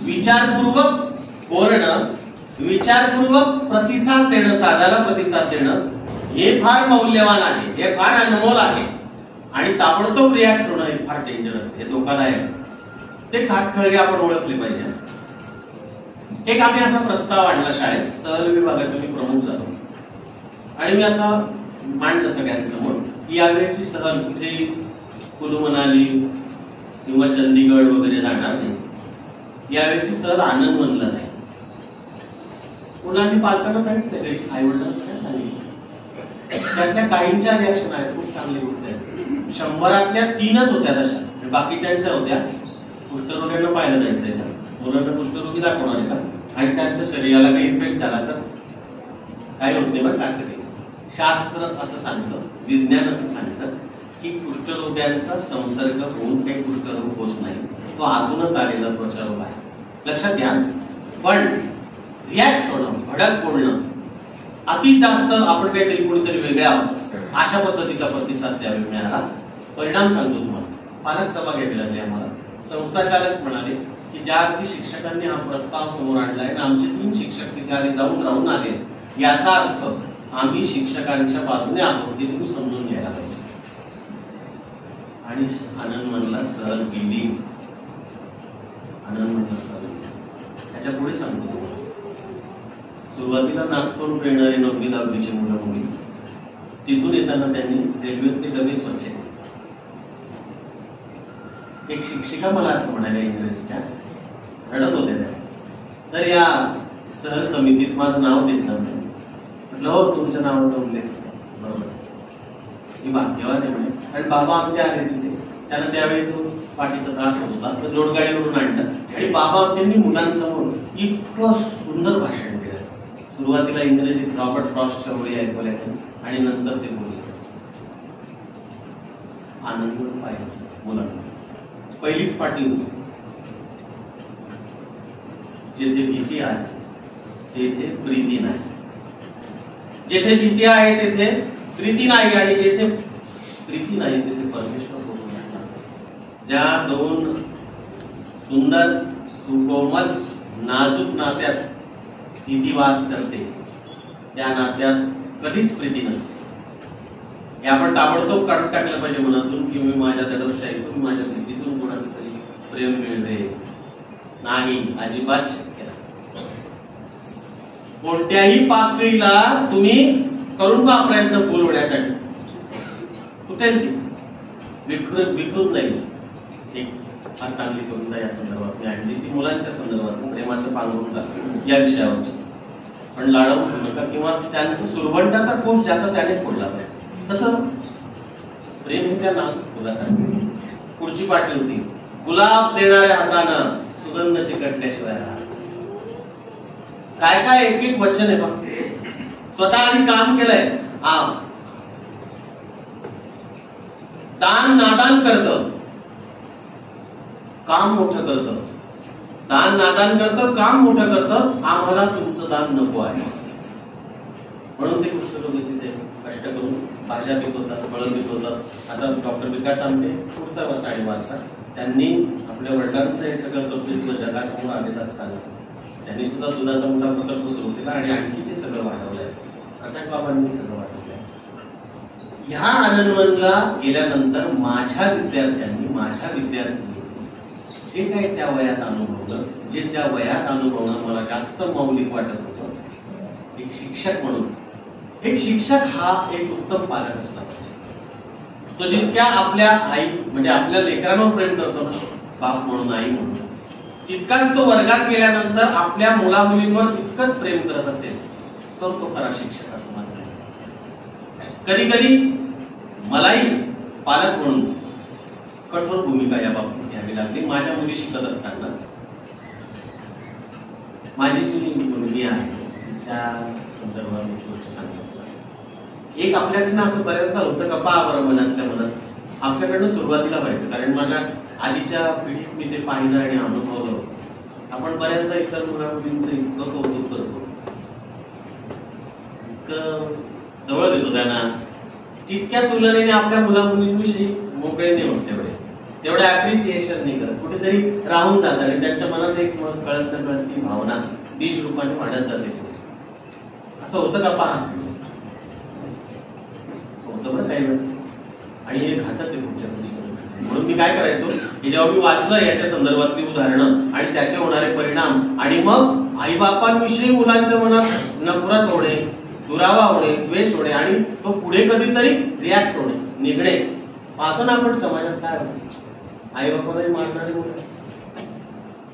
विचारपूर्वक बोलणं, विचारपूर्वक प्रतिसाद देणं, साध्याला प्रतिसाद देणं हे फार मौल्यवान आहे, हे फार अनमोल आहे. आणि ताबडतोब रिॲक्ट होणं हे फार डेंजरस, हे धोकादायक. ते खाचखळगे आपण ओळखले पाहिजे. एक आम्ही असा प्रस्ताव आणला शाळेत, सहल विभागाचा मी प्रमुख झालो आणि मी असा मांडलं सगळ्यांसमोर की यावेळेची सहल कुठे कुलू मनाली किंवा चंदीगड वगैरे जाणार नाही, यावेळेची सहल आनंदवनला नाही. मुलांनी पालकांना सांगितलं, आई वडिलांना सगळ्यांना सांगितलं. त्यातल्या काहींच्या रिॲक्शन आहेत खूप चांगली गोष्ट आहे. 100तल्या 3च होत्या तशा, बाकीच्यांच्या होत्या कुष्ठरोग्यांना पाहायला जायचंय, मुलांना कुष्ठरोगी दाखवणार आहे का, आणि त्यांच्या शरीराला काही इफेक्ट झाला तर काय होत नाही. बरं असं शास्त्र असं सांगतं, विज्ञान असं सांगतं की कुष्ठरोग्यांचा संसर्ग होऊन काही कुष्ठरोग होत नाही, तो आतूनच आलेला त्वचारोग आहे. लक्षात घ्या. पण रिॲक्ट होणं, भडक बोलणं, अति जास्त आपण काहीतरी कोणीतरी वेगळे आहोत अशा पद्धतीचा प्रतिसाद त्यावेळी मिळाला. परिणाम सांगतो तुम्हाला. पालक सभा घ्यावी लागली आम्हाला. संस्थाचालक म्हणाले की ज्या अगदी शिक्षकांनी हा प्रस्ताव समोर आणलाय ना, आमचे 3 शिक्षक तिथे आधी जाऊन राहून आले, याचा अर्थ आम्ही शिक्षकांच्या बाजूने आहोत, ते तुम्ही समजून घ्यायला पाहिजे. आणि आनंदवनला सहल गेली. आनंदवनला सहल त्याच्या पुढे सांगतो तुम्हाला. सुरुवातीला नागपूर येणारे 9वी-10वीचे मुलं मुली, तिथून येताना त्यांनी रेल्वेतले डबे स्वच्छ केले. एक शिक्षिका मला असं म्हणाल्या इंग्रजीच्या, रडत होत्या त्या, सर या सहल समितीत माझं नाव देत नव्हतं. म्हटलं हो, तुमच्या नावाचा उल्लेख बरोबर, ही भाग्यवान आहे म्हणे. आणि बाबा आमचे आले तिथे, त्यांना त्यावेळी तो पाठीचा त्रास होत होता, तर लोटगाडीवरून आणलं आणि बाबा आमच्यांनी मुलांसमोर इतकं सुंदर भाषण केलं. सुरुवातीला इंग्रजीत रॉबर्ट फ्रॉस्टच्या ओळी ऐकवल्या आणि नंतर ते बोलायचं. आनंद पाहायचं मुलांना. पहिलीच पाठी होती. जेथे भीती आहे तेथे प्रीती नाही, जेथे भीती आहे तेथे प्रीती नाही, आणि जेथे प्रीती नाही तेथे परमेश्वर होतो. ज्या 2 सुंदर सुकोमल नाजूक नात्यात ती वास करते, त्या नात्यात कधीच प्रीती नसते. हे आपण ताबडतोब काढून टाकलं पाहिजे मनातून की मी माझ्या दडपशाहीतून, माझ्या प्रीतीतून कोणाचं तरी प्रेम मिळते. नाही, अजिबात शक्य नाही. कोणत्याही पातळीला तुम्ही करून पहा प्रयत्न फुल होण्यासाठी, कुठेल ती विखरून जाईल. एक फार चांगली कविता या संदर्भात मी आणली, ती मुलांच्या संदर्भात, प्रेमाचं पांघरून जातं या विषयावरची. पण लाडवू नका किंवा त्यांचा सुरवंटाचा कोश ज्याचा त्याने फोडला पाहिजे. तसं प्रेम हे त्या नाजूक फुलासारखे. पुढची पाठी होती, गुलाब देणाऱ्या हातानं सुगंध चिकटल्याशिवाय राहत. काय काय एक एक वचन आहे बघ. स्वतः आधी काम केलंय. दान नादान करतं, काम मोठं करतं. दान नादान करतं, काम मोठं करतं. आम्हाला तुमचं दान नको आहे. म्हणून ते पुस्तक तिथे कष्ट करून भाज्या पिकवतात, फळं पिकवतात. आता डॉक्टर विकास आमटे पुढचा वसाडी वारसा, त्यांनी आपल्या वडिलांचं हे सगळं कर्तृत्व जगासमोर आणत असताना त्यांनी सुद्धा दुधाचा मोठा प्रकल्प सुरू केला आणि आणखी ते सगळं वाढवलंय. प्रकाश बाबांनी सगळं वाढवलंय. ह्या आनंदवनला गेल्यानंतर माझ्या विद्यार्थ्यांनी जे काही त्या वयात अनुभवलं, जे त्या वयात अनुभवणं मला जास्त मौलिक वाटत होतं. एक शिक्षक म्हणून, एक शिक्षक हा एक उत्तम पालक असला पाहिजे. तो जितक्या आपल्या आई म्हणजे आपल्या लेकरांवर प्रेम करतो ना, बाप म्हणून, आई म्हणून, तितकाच तो वर्गात गेल्यानंतर आपल्या मुला मुलींवर इतकंच प्रेम करत असेल तर तो खरा शिक्षक असं माझं. कधी कधी मलाही पालक म्हणून कठोर भूमिका या बाबतीत घ्यावी लागली. माझ्या मुली शिकत असताना माझी जी मुलगी आहे तिच्या संदर्भात गोष्ट सांगत असतात. एक आपल्याकडनं असं बऱ्याचदा होतं का, पहा बरं मनातल्या मनात आमच्याकडनं सुरुवातीला व्हायचं, कारण माझ्या आधीच्या पिढीत मी ते पाहिलं आणि अनुभवलं. आपण बऱ्याचदा इतर मुला मुलींचं इतकं कौतुक करतो, इतकं जवळ देतो त्यांना, तितक्या तुलनेने आपल्या मुला मुलींविषयी मोकळे नाही होत, तेवढे अप्रिसिएशन नाही करत, कुठेतरी राहून जातात आणि त्यांच्या मनात एक मग कळत न कळत ती भावना बीज रूपाने वाढत जाते. असं होतं का, पहा होतं बरं काही वेळ. आणि हे घातक आहे पुढच्या पिढीचं. म्हणून मी काय करायचो की जेव्हा मी वाचलं याच्या संदर्भातली उदाहरणं आणि त्याचे होणारे परिणाम आणि मग आई बापांविषयी मुलांच्या मनात नफरत होणे, दुरावा होणे, द्वेष होणे आणि तो पुढे कधीतरी रिॲक्ट होणे, निघणे. पाहतो ना आपण समाजात काय होतं. आई बापाला मारणारे मुलं,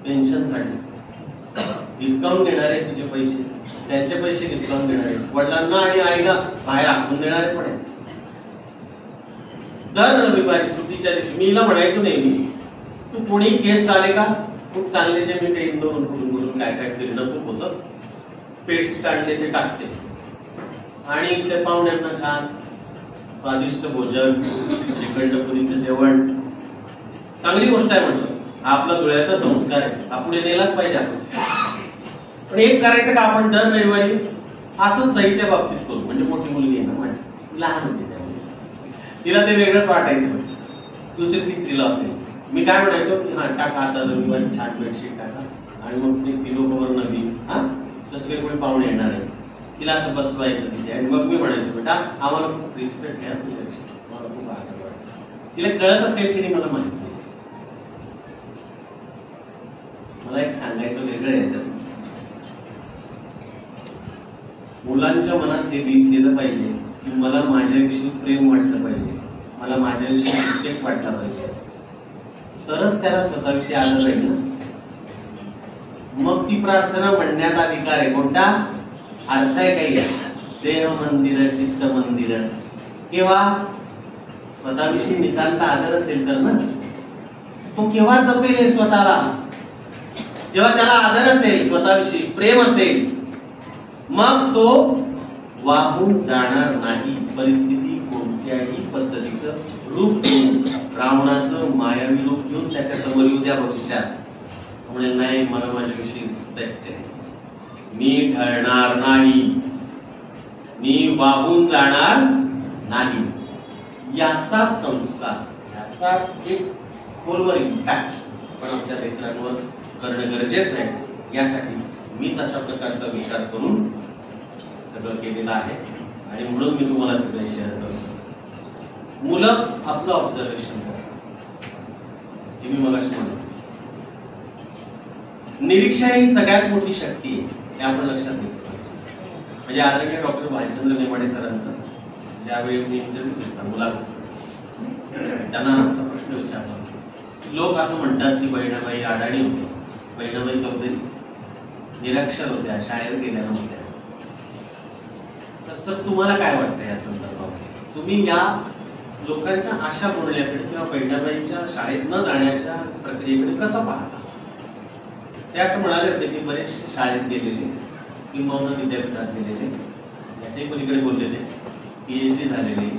पेन्शनसाठी डिस्काउंट देणारे, तिचे पैसे त्यांचे पैसे डिस्काउंट देणारे, वडिलांना आणि आईला बाहेर हाकून देणारे पण आहेत. दर रविवारी सुट्टीच्या दिवशी मी हिला म्हणायचो नेहमी, तू कोणी गेस्ट आले का, खूप चांगले जे मी काही इंदोरून बोलून काय काय फिरणं खूप होतं, पेस्ट आणले ते टाकते आणि ते पाहुण्यांना छान स्वादिष्ट भोजन, श्रीखंडपुरीचं जेवण, चांगली गोष्ट आहे म्हटलं. हा आपला डोळ्याचा संस्कार आहे, हा पुढे नेलाच पाहिजे आपण. पण एक करायचं का, आपण दर रविवारी असं सईच्या बाबतीत करू. म्हणजे मोठी मुलगी आहे ना माझी, लहान होती त्यामुळे तिला ते वेगळंच वाटायचं. दुसरी तिसरीला असेल मी काय म्हणायचो की हा टाका आता रविवारी छान बेडशीट टाका आणि मग ते किलो कवर नवी, हा जसं काही कोणी पाहुणे येणार आहे तिला असं बसवायचं तिथे. आणि मग मी म्हणायचो बेटा आम्हाला खूप रिस्पेक्ट घ्या तुझ्याशी, मला खूप आदर वाटतो. तिला कळत असेल की नाही मला माहिती. मला एक सांगायचं वेगळं याच्यात, मुलांच्या मनात हे बीज गेलं पाहिजे की मला माझ्याविषयी प्रेम वाटलं पाहिजे, मला माझ्याविषयी रिस्पेक्ट वाटला पाहिजे, तरच त्याला स्वतःविषयी आलं राहील ना. मग ती प्रार्थना म्हणण्यात अधिकार आहे. कोणता अर्थ आहे काही देह मंदिर, चित्त मंदिर. केव्हा स्वतःविषयी नितांत आदर असेल तर ना, तो केव्हा जपेल स्वतःला, जेव्हा त्याला आदर असेल, स्वतःविषयी प्रेम असेल, मग तो वाहून जाणार नाही. परिस्थिती कोणत्याही पद्धतीचं रूप घेऊन, रावणाचं मायावी रूप घेऊन त्याच्या समोर येऊ द्या भविष्यात, म्हणजे नाही मला माझ्याविषयी रिस्पेक्ट आहे, मी ढळणार नाही, मी वाहून जाणार नाही, याचा संस्कार, याचा एक खोलवर इम्पॅक्ट आपण आपल्या लेकरांवर करणं गरजेचं आहे. यासाठी मी तशा प्रकारचा विचार करून सगळं केलेलं आहे आणि म्हणून मी तुम्हाला सगळं शेअर करतो. मुलं आपलं ऑब्झर्वेशन करतात हे मी मगाशी म्हणतो. निरीक्षण ही सगळ्यात मोठी शक्ती आहे हे आपण लक्षात घेतलं पाहिजे. म्हणजे आदरणीय डॉक्टर भालचंद्र नेमाडे सरांचं ज्यावेळी मी इंटरव्ह्यू घेतला मुलाखत, त्यांना असा प्रश्न विचारला. लोक असं म्हणतात की बहिणाबाई अडाणी होते, बहिणाबाई चौधरी निरक्षर होत्या, शाळेत गेल्या नव्हत्या. तर सर तुम्हाला काय वाटतं या संदर्भात? तुम्ही या लोकांच्या आशा बोलण्याकडे किंवा बहिणाबाईच्या शाळेत न जाण्याच्या प्रक्रियेकडे कसं पाहता? ते असं म्हणाले होते की बरेचसे शाळेत गेलेले किंबहुना विद्यापीठात गेलेले, याच्याही पलीकडे बोलले ते PhD झालेले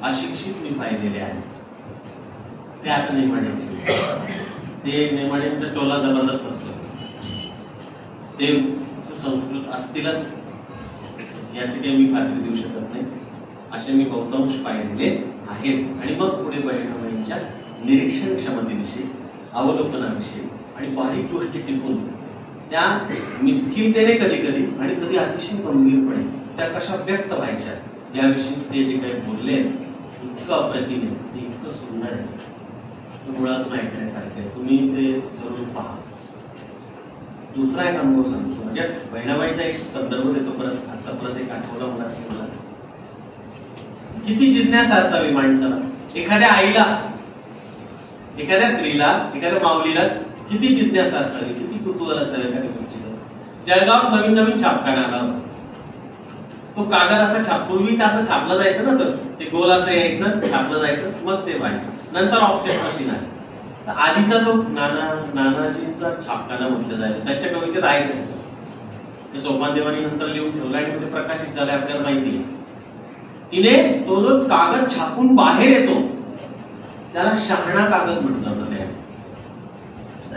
अशिक्षित मी पाहिलेले आहेत. ते आता नेमाड्यांचे, ते नेमाड्यांचा टोला जबरदस्त असतो, ते सुसंस्कृत असतीलच याची काही मी खात्री देऊ शकत नाही. असे मी बहुतांश पाहिलेले आहेत. आणि मग पुढे बहिणाबाईंच्या निरीक्षण क्षमतेविषयी, अवलोकनाविषयी आणि बारीक गोष्टी टिपून त्या मिस्किलतेने कधी कधी आणि कधी अतिशय गंभीरपणे त्या कशा व्यक्त व्हायच्या याविषयी ते जे काही बोलले इतकं अप्रतिम आहे, इतकं सुंदर आहे, मुळातून ऐकण्यासारखे. तुम्ही ते जरूर पहा. दुसरा एक अनुभव सांगतो. म्हणजे बहिणाबाईचा एक संदर्भ देतो परत. आजचा परत एक आठवडा मला असं मला किती जिज्ञासा असावी माणसाला. एखाद्या आईला, एखाद्या स्त्रीला, एखाद्या माऊलीला किती जिज्ञासा असावी, किती कुतूहल असावे एखाद्या गोष्टीचं. जळगावात नवीन नवीन छापखाना आला होता. तो कागद असा छापूर्वी असं छापलं जायचं ना, तर ते गोल असं यायचं, छापलं जायचं, मग ते व्हायचं. नंतर ऑफसेट मशीन आहे. तर आधीचा जो नानाजींचा छापखाना म्हटलं जायचं, त्यांच्या कवितेत आहे तसं. ते सोपानदेवानी नंतर लिहून ठेवलं आणि ते प्रकाशित झालंय आपल्याला माहिती आहे. तिने तो जो कागद छापून बाहेर येतो त्याला शहाणा कागद म्हटलं जातं.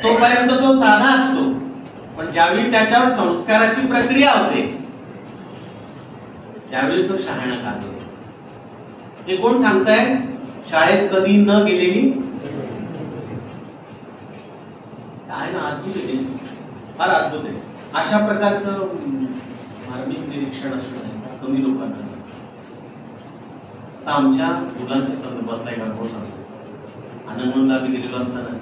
तोपर्यंत तो साधा असतो, पण ज्यावेळी त्याच्यावर संस्काराची प्रक्रिया होते त्यावेळी तो शहाणा कागद. हे कोण सांगताय? शाळेत कधी न गेलेली आहे ना, अद्भुत आहे, फार अद्भुत आहे. अशा प्रकारचं मार्मिक निरीक्षण असणं कमी लोकांना. आमच्या मुलांच्या संदर्भातला एक अनुभव सांगतो. आनंदला आम्ही गेलेलो असताना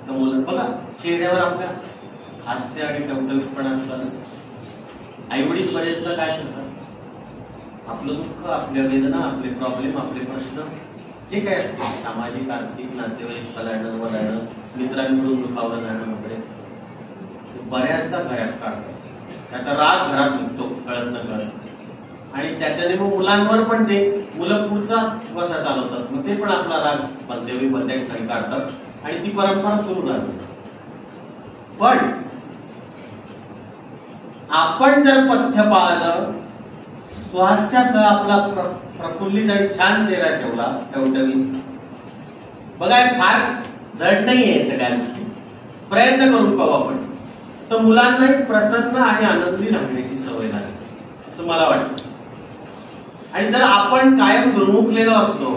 त्या मुलं बघा चेहऱ्यावर आपल्या हास्य आणि टवटवीतपणा असताना आई वडील बरेचदा काय करतात, आपलं दुःख, आपल्या वेदना, आपले प्रॉब्लेम, आपले प्रश्न जे काय असते सामाजिक, आर्थिक, नातेवाईक फलाणं वलाणं, मित्रांकडून दुखावलं जाणं वगैरे बऱ्याचदा घरात काढतात. त्याचा राग घरात निघतो कळत न कळत. आणि त्याच्याने मग मुलांवर पण ते मुलं पुढचा वसा चालवतात, मग ते पण आपला राग बंदेवी बंद्या ठिकाणी काढतात आणि ती परंपरा सुरू राहते. पण आपण जर पथ्य पाळलं, स्वास्थ्यासह आपला प्रफुल्लित आणि छान चेहरा ठेवला, टवटवीत, बघा फार जड नाहीये सगळ्या गोष्टी, प्रयत्न करून पाहू आपण, तर मुलांना एक प्रसन्न आणि आनंदी राहण्याची सवय लागेल असं मला वाटतं. आणि जर आपण कायम दुर्मुखलेलो असलो,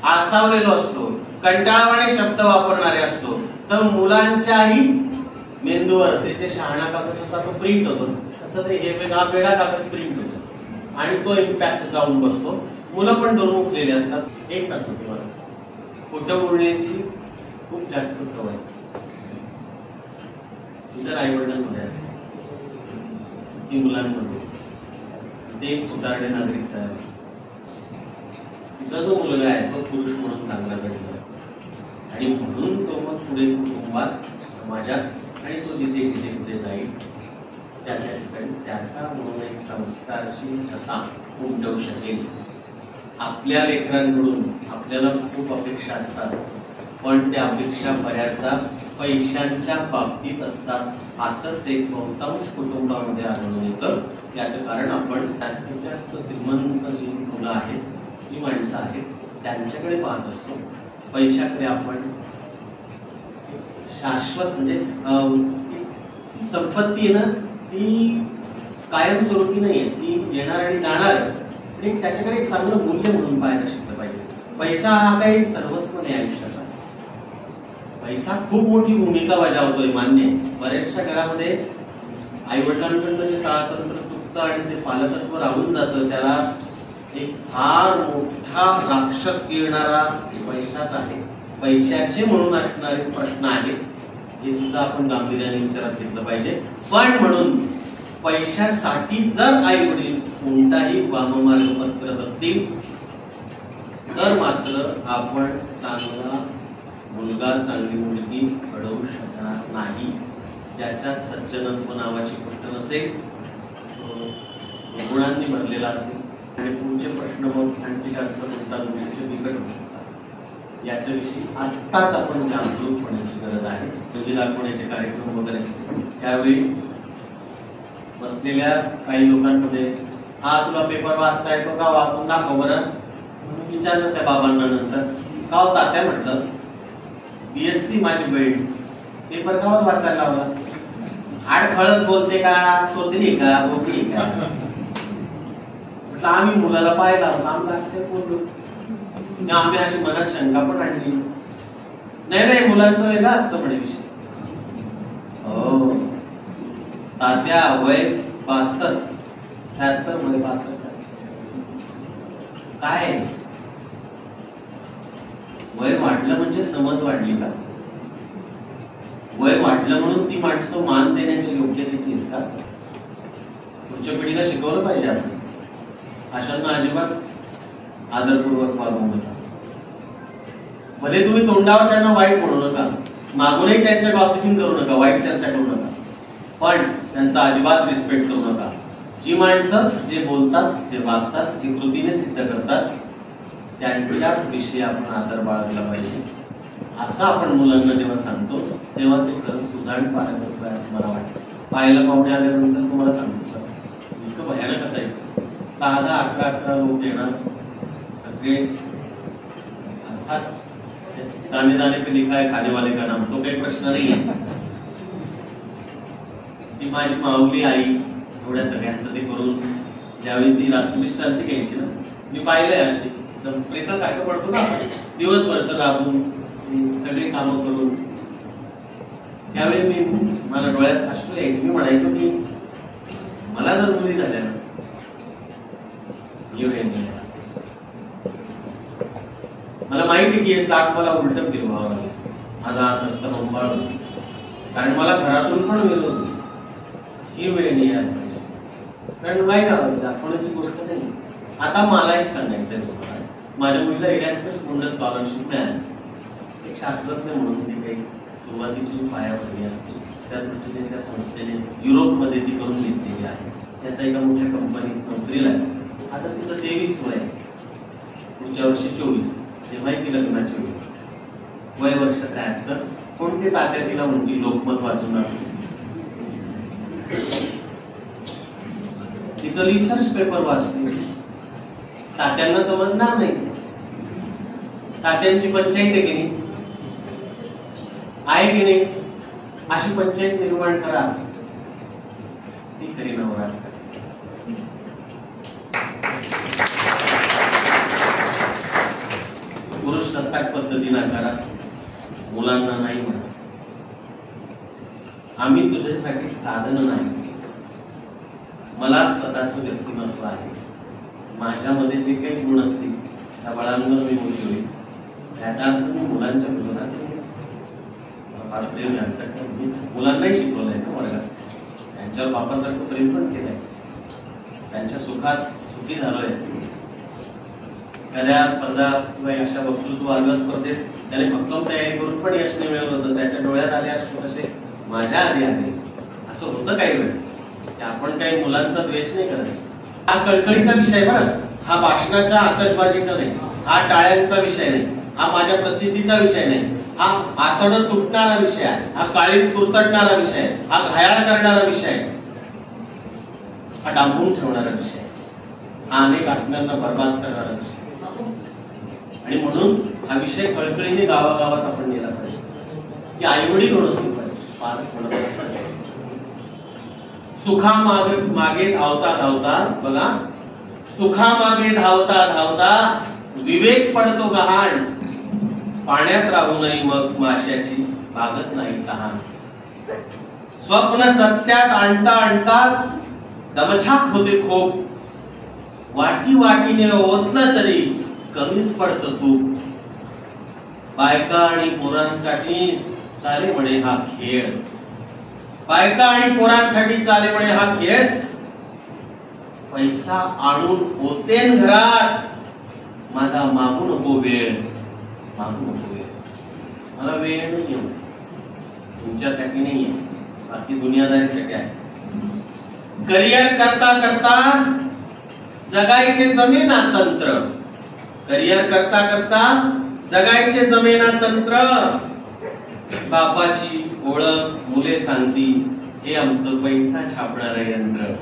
आसावलेलो असलो, कंटाळवाणे शब्द वापरणारे असलो, तर मुलांच्याही मेंदूवर त्याचे शहाणा कागद जसा तो प्रिंट होतो तसं ते हे वेगळा कागद प्रिंट होतो आणि तो इम्पॅक्ट जाऊन बसतो. मुलं पण दुर्मुखलेले असतात. एक सांगतो तुम्हाला, खोटं बोलण्याची खूप जास्त सवय इतर आई वडिलांमध्ये असते, ती मुलांमध्ये. ते एक उदाहरणे नागरिक तयार. तिचा जो मुलगा आहे तो पुरुष म्हणून चांगला घडला आणि म्हणून तो मग पुढे कुटुंबात, समाजात आणि तो जिथे जिथे कुठे जाईल त्या ठिकाणी त्याचा म्हणून एक संस्कारशील ठसा उमटवू शकेल. आपल्या लेकरांकडून आपल्याला खूप अपेक्षा असतात, पण त्या अपेक्षा बऱ्याचदा पैशांच्या बाबतीत असतात. असंच एक बहुतांश कुटुंबामध्ये आढळून येतं. याचं कारण आपण जास्तीत जास्त श्रीमंत जी मुलं आहेत, जी माणसं आहेत, त्यांच्याकडे पाहत असतो. पैशाकडे आपण शाश्वत म्हणजे संपत्ती आहे ना, ती कायमस्वरूपी नाहीये, ती येणार आणि जाणार आहे. आणि त्याच्याकडे एक चांगलं मूल्य म्हणून पाहायला शिकलं पाहिजे. पैसा हा काही सर्वस्व नाही आयुष्याचा. पैसा खूप मोठी भूमिका बजावतोय, मान्य आहे. बऱ्याचशा घरामध्ये आई वडिलांकडनं जे काळातंत्र तुटतं आणि ते पालकत्व राहून जातं, त्याला एक फार मोठा राक्षस गिळणारा पैसाच आहे. पैशाचे म्हणून असणारे प्रश्न आहेत, हे सुद्धा आपण गांभीर्याने विचारात घेतलं पाहिजे. पण म्हणून पैशासाठी जर आई वडील कोणताही वाममार्ग पत्करत असतील तर मात्र आपण चांगला मुलगा चांगली मुलगी घडवू शकणार नाही. ज्याच्यात सज्जनत्व नावाची गोष्ट नसेल, गुणांनी भरलेला असेल आणि पुढचे प्रश्न मग आणखी जास्त बिघड होऊ शकतात. याच्याविषयी आत्ताच आपण जागरूक होण्याची गरज आहे. निधी दाखवण्याचे कार्यक्रम वगैरे त्यावेळी बसलेल्या काही लोकांमध्ये, हा तुला पेपर वाचता येतो का, वाचून दाखव बरं. विचारलं त्या बाबांना नंतर, का हो तात्या म्हटलं, बीएससी माझी बहीण पेपर का वाचायला लावला, आड खळत बोलते का, सोदली का, बोकली का. म्हटलं आम्ही मुलाला पाहिला होता, आम्हाला असं काही बोललो, आम्ही अशी मनात शंका पण आणली नाही. नाही मुलांचं वेगळं असतं म्हणे विषय. हो तात्या वय 72, 73 मध्ये 72 काय वय वाढलं म्हणजे समज वाढली का? वय वाढलं म्हणून ती माणसं मान देण्याच्या योग्यतेची आहेत का? पुढच्या पिढीला शिकवलं पाहिजे आपण. अशांना अजिबात आदरपूर्वक वागवू नका. भले तुम्ही तोंडावर त्यांना वाईट म्हणू नका, मागूनही त्यांच्या गॉसिपिंग करू नका, वाईट चर्चा करू नका, पण त्यांचा अजिबात रिस्पेक्ट करू नका. जी माणसं जे बोलतात, जे वागतात, जे कृतीने सिद्ध करतात, त्यांच्या विषयी आपण आदर बाळगला पाहिजे. असं आपण मुलांना जेव्हा सांगतो तेव्हा ते खरं सुधारण पाहण्याचा प्रयास मला वाटतं. पाहायला पाहुणे आल्यानंतर तुम्हाला सांगतो सर, इतकं भयानक असायचं. 10-11 लोक येणार, सगळे अर्थात दाने दाने पे लिखा है खाने वाले का नाम, तो काही प्रश्न नाही आहे. ती माझी माऊली आई एवढ्या सगळ्यांचं ते करून ज्यावेळी ती रात्री विश्रांती घ्यायची ना, मी पाहिलंय अशी सारखं पडतो ना दिवसभरचं राबून सगळे कामं करून, त्यावेळी मी मला डोळ्यात अश्रू यायची. मी म्हणायचो की मला जर मुली झाल्या ना, मला माहिती की हे चाक मला उलटत फिरवावं लागेल, माझा हात रक्त बंबाळ, कारण मला घरातून पण विरोध ही वेळ नाही आली पाहिजे. कारण वाईट दाखवण्याची गोष्ट नाही. आता मला एक सांगायचंय तुम्हाला, माझ्या मुलीला इरॅस्मस मुंडस स्कॉलरशिप मिळाली. एक शास्त्रज्ञ म्हणून ती काही सुरुवातीची पायाभरणी असते, त्या दृष्टीने त्या संस्थेने युरोपमध्ये ती करून घेतलेली आहे. त्याचा एका मोठ्या कंपनीत नोकरीला आहे. आता तिचं 23 वय, पुढच्या वर्षी 24, जेव्हा ती लग्नाची वेळ, वय वर्ष 73. कोणते तात्या तिला म्हणती लोकमत वाचून दाखवली. तिचं रिसर्च पेपर वाचते, तात्यांना समजणार नाही. तात्यांची पंचायत आहे की नाही, आहे की नाही, अशी पंचायत निर्माण करा, ती खरी नवरा. पुरुष सत्ताक पद्धती नाकारा, मुलांना नाही म्हणा. आम्ही तुझ्यासाठी साधन नाही, मला स्वतःचं व्यक्तिमत्व आहे. माझ्यामध्ये जे काही गुण असतील त्या बळांवर मी मोठी होईल. त्याचा अर्थ मी मुलांच्या विरोधात फार प्रेम घालतात. मुलांनाही शिकवलंय ना वर्गात, त्यांच्यावर बापासारखं प्रेम पण केलंय, त्यांच्या सुखात सुखी झालोय. एखाद्या स्पर्धा किंवा अशा वक्तृत्व वर्ग स्पर्धेत त्याने भक्कम तयारी करून पण यश नाही मिळवलं होतं. त्याच्या डोळ्यात आले असतो तसे माझ्या आधी आले. असं होतं काही वेळ. आपण काही मुलांचा द्वेष नाही करत. हा कळकळीचा विषय बरं, हा भाषणाच्या आतषबाजीचा नाही, हा टाळ्यांचा विषय नाही, हा माझ्या प्रसिद्धीचा विषय नाही, हा आतडं तुटणारा विषय आहे, हा काळीज तुरतडणारा विषय आहे, हा घायाळ करणारा विषय आहे, हा डांबून ठेवणारा विषय आहे, हा अनेक आत्म्यांना बर्बाद करणारा विषय. आणि म्हणून हा विषय कळकळीने गावागावात आपण नेला पाहिजे की आईवडील होणं सुरू पाहिजे, पालक होणं पाहिजे. सुखा मागे धावता धावता, बघा, सुखा मागे धावता धावता विवेक पडतो गहाण, पाण्यात राहू नये मग माशाची भागत नाही तहान. स्वप्न सत्यात आणता आणता दमछाक होते खूप. वाटी वाटीने ओतलं तरी कमीच पडतं तूप. बायका आणि पोरांसाठी चाले म्हणे हा खेळ. बायका आणि पोरांसाठी चाले म्हणे हा खेळ. पैसा आणून होतेन घरात, माझा मागू नको वेळ. मागू नको वेळ. मला वेळ नाहीये, तुमच्यासाठी नाहीये, बाकी दुनियादारीसाठी आहे. करिअर करता करता जगायचे जमेना तंत्र. करिअर करता करता जगायचे जमेना तंत्र. बापाची ओळख मुले सांगती, हे आमचं पैसा छापणारं यंत्र.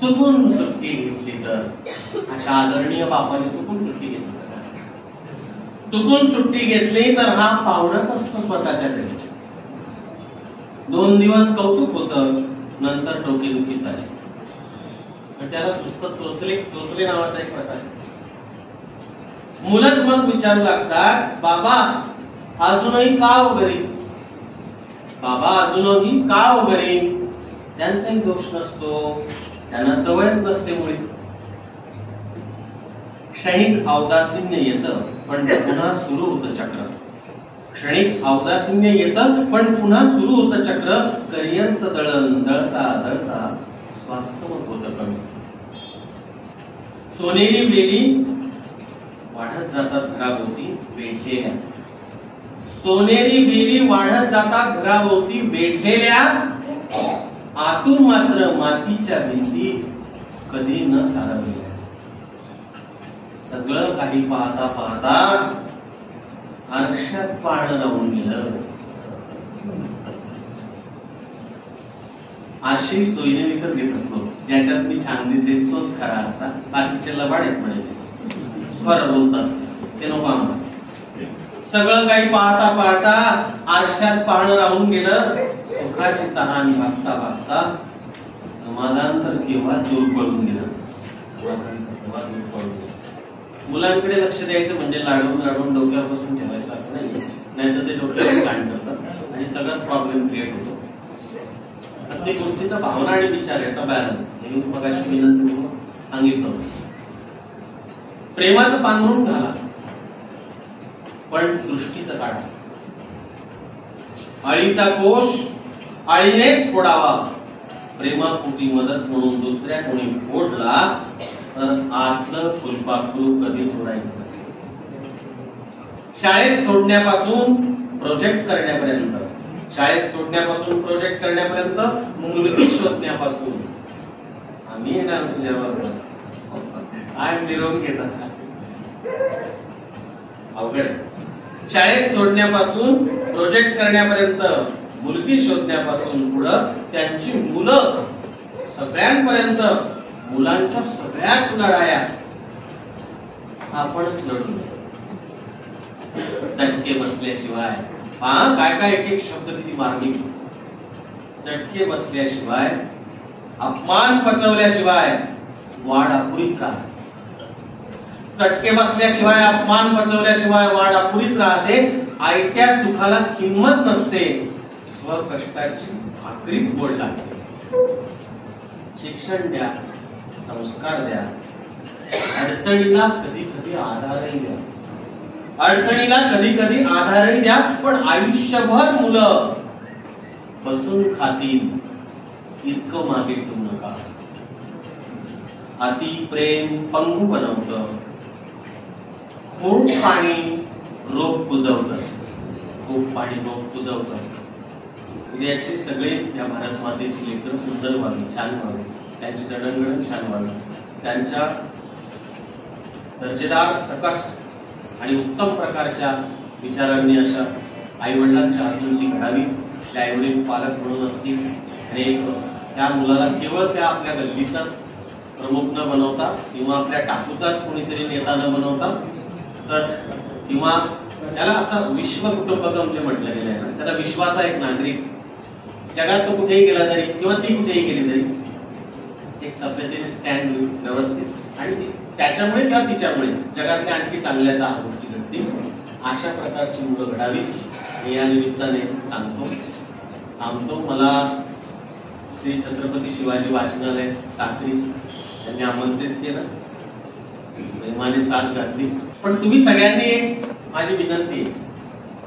चुकून सुट्टी घेतली तर, अशा आदरणीय बापाने चुकून सुट्टी घेतली, चुकून सुट्टी घेतली तर हा पाहुणाच असतो स्वतःच्या घरी. 2 दिवस कौतुक होतं, नंतर डोकेदुखी झाली. त्याला सुस्त चोचले नावाचा एक प्रकार. मुलंच मग विचारू लागतात, बाबा अजूनही का हो घरी? बाबा अजूनही का हो घरी? त्यांचाही दोष नसतो, त्यांना सवयच नसते मुळी. क्षणिक अवदासीन्य येतं पण पुन्हा सुरू होतं चक्र. क्षणिक अवदासीन्य येतं पण पुन्हा सुरू होतं चक्र. करिअरचं दळण दळता दळता स्वास्थ्य होतं कमी. सोनेरी बेली वाढत जातात घराभोवती वेढलेल्या. सोनेरी बेली वाढत जातात घराभोवती वेढलेल्या. आतून मात्र मातीच्या भिंती कधी न सारवल्या. सगळं काही पाहता पाहता आरशात पाहणं राहून गेलं. आरशी सोयीने विकत घेत होतो, ज्याच्यात मी छान दिसेल तोच खरा असा. बाकीचे लबाडेत म्हणे, खरं बोलतात ते नको आम्हाला. सगळं काही पाहता पाहता आरशात पाहणं राहून गेलं. सुखाची तहान भागता भागता समाधान तर केव्हा दूर पळून गेलं. मुलांकडे लक्ष द्यायचं म्हणजे लाडून लाडून डोक्यावर बसून ठेवायचं असं नाही, नाहीतर ते डोक्यावर कांड करतात आणि सगळाच प्रॉब्लेम क्रिएट होतो. प्रत्येक गोष्टीचा भावना आणि विचार याचा बॅलन्स, हे मी मगाशी विनंती सांगितलं. प्रेमाचं पांघरून घाला पण दृष्टीचं काढा. आळीचा कोश आळीनेच फोडावा. प्रेमापोटी मदत म्हणून दुसऱ्या कोणी फोडला तर आतलं फुलपाखरू कधी सोडायचं. शाळेत सोडण्यापासून प्रोजेक्ट करण्यापर्यंत, शाळेत सोडण्यापासून प्रोजेक्ट करण्यापर्यंत, मुलगी शोधण्यापासून. आम्ही येणार तुझ्यावर, काय मिरवून घेतात अवघड. शाळेत सोडण्यापासून प्रोजेक्ट करण्यापर्यंत, मुलगी शोधण्यापासून पुढं त्यांची मुलं सगळ्यांपर्यंत, मुलांच्या सगळ्याच लढाया आपणच लढू. चटके बसल्याशिवाय, हा काय काय एक एक शब्द किती मार्मिक. चटके बसल्याशिवाय, अपमान पचवल्याशिवाय वाढ अपुरीच राहते. चटके बसल्याशिवाय, अपमान पचवल्याशिवाय वाढ अपुरीच राहते. आयत्या सुखाला किंमत नसते, स्वकष्टाची भाकरीच गोड लागते. शिक्षण द्या, संस्कार द्या, अडचणीला कधी कधी आधारही द्या. अडचणीला कधी कधी आधारही द्या. पण आयुष्यभर मुलं बसून खातील इतकं मागे ठेवू नका. अति प्रेम पंगू बनवतं, खूप पाणी रोग कुजवतं. खूप पाणी रोग कुजवतं. उद्याची सगळे या भारत मातेची लेकरं सुंदर व्हावी, छान व्हावी, त्यांची जडणघडण छान व्हावी, त्यांच्या दर्जेदार सकस आणि उत्तम प्रकारच्या विचारांनी अशा आई वडिलांच्या हातून ती घडावी. त्या आईवडील पालक म्हणून असतील आणि त्या मुलाला केवळ त्या आपल्या गल्लीचाच प्रमुख न बनवता किंवा आपल्या टाकूचाच कोणीतरी नेता न बनवता, तर किंवा त्याला असं विश्व कुटुंबकम जे म्हटलं गेलं आहे ना, त्याला विश्वाचा एक नागरिक, जगात तो कुठेही गेला तरी किंवा ती कुठेही गेली तरी एक सभ्यतेने स्टँड व्यवस्थित, आणि त्याच्यामुळे किंवा तिच्यामुळे जगातल्या आणखी चांगल्या 10 गोष्टी घडतील. अशा प्रकारची मुलं घडावी हे या निमित्ताने सांगतो. थांबतो. मला श्री छत्रपती शिवाजी वाचनालय साक्री यांनी आमंत्रित केलं, प्रेमाने साथ घातली. पण तुम्ही सगळ्यांनी एक माझी विनंती आहे,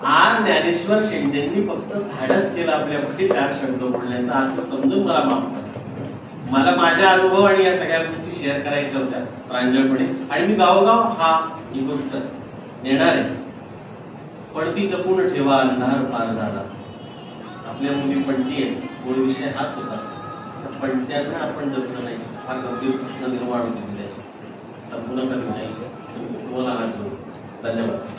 आज ज्ञानेश्वर शेंडेंनी फक्त धाडस केलं आपल्यापुढे 4 शब्द बोलण्याचं, असं समजून मला माफ करा. मला माझ्या अनुभव आणि या सगळ्या गोष्टी शेअर करायच्या होत्या प्रांजळपणे, आणि मी गावोगाव ही गोष्ट नेणार आहे. पणती जपून ठेवा अंधार पार झाला. आपल्या मुली पणती आहेत, मूळ विषय हाच होता. पणत्यांना आपण जपलं नाही, फार गंभीर प्रश्न निर्माण होते. संपूर्ण करत नाही तुम्हाला धन्यवाद.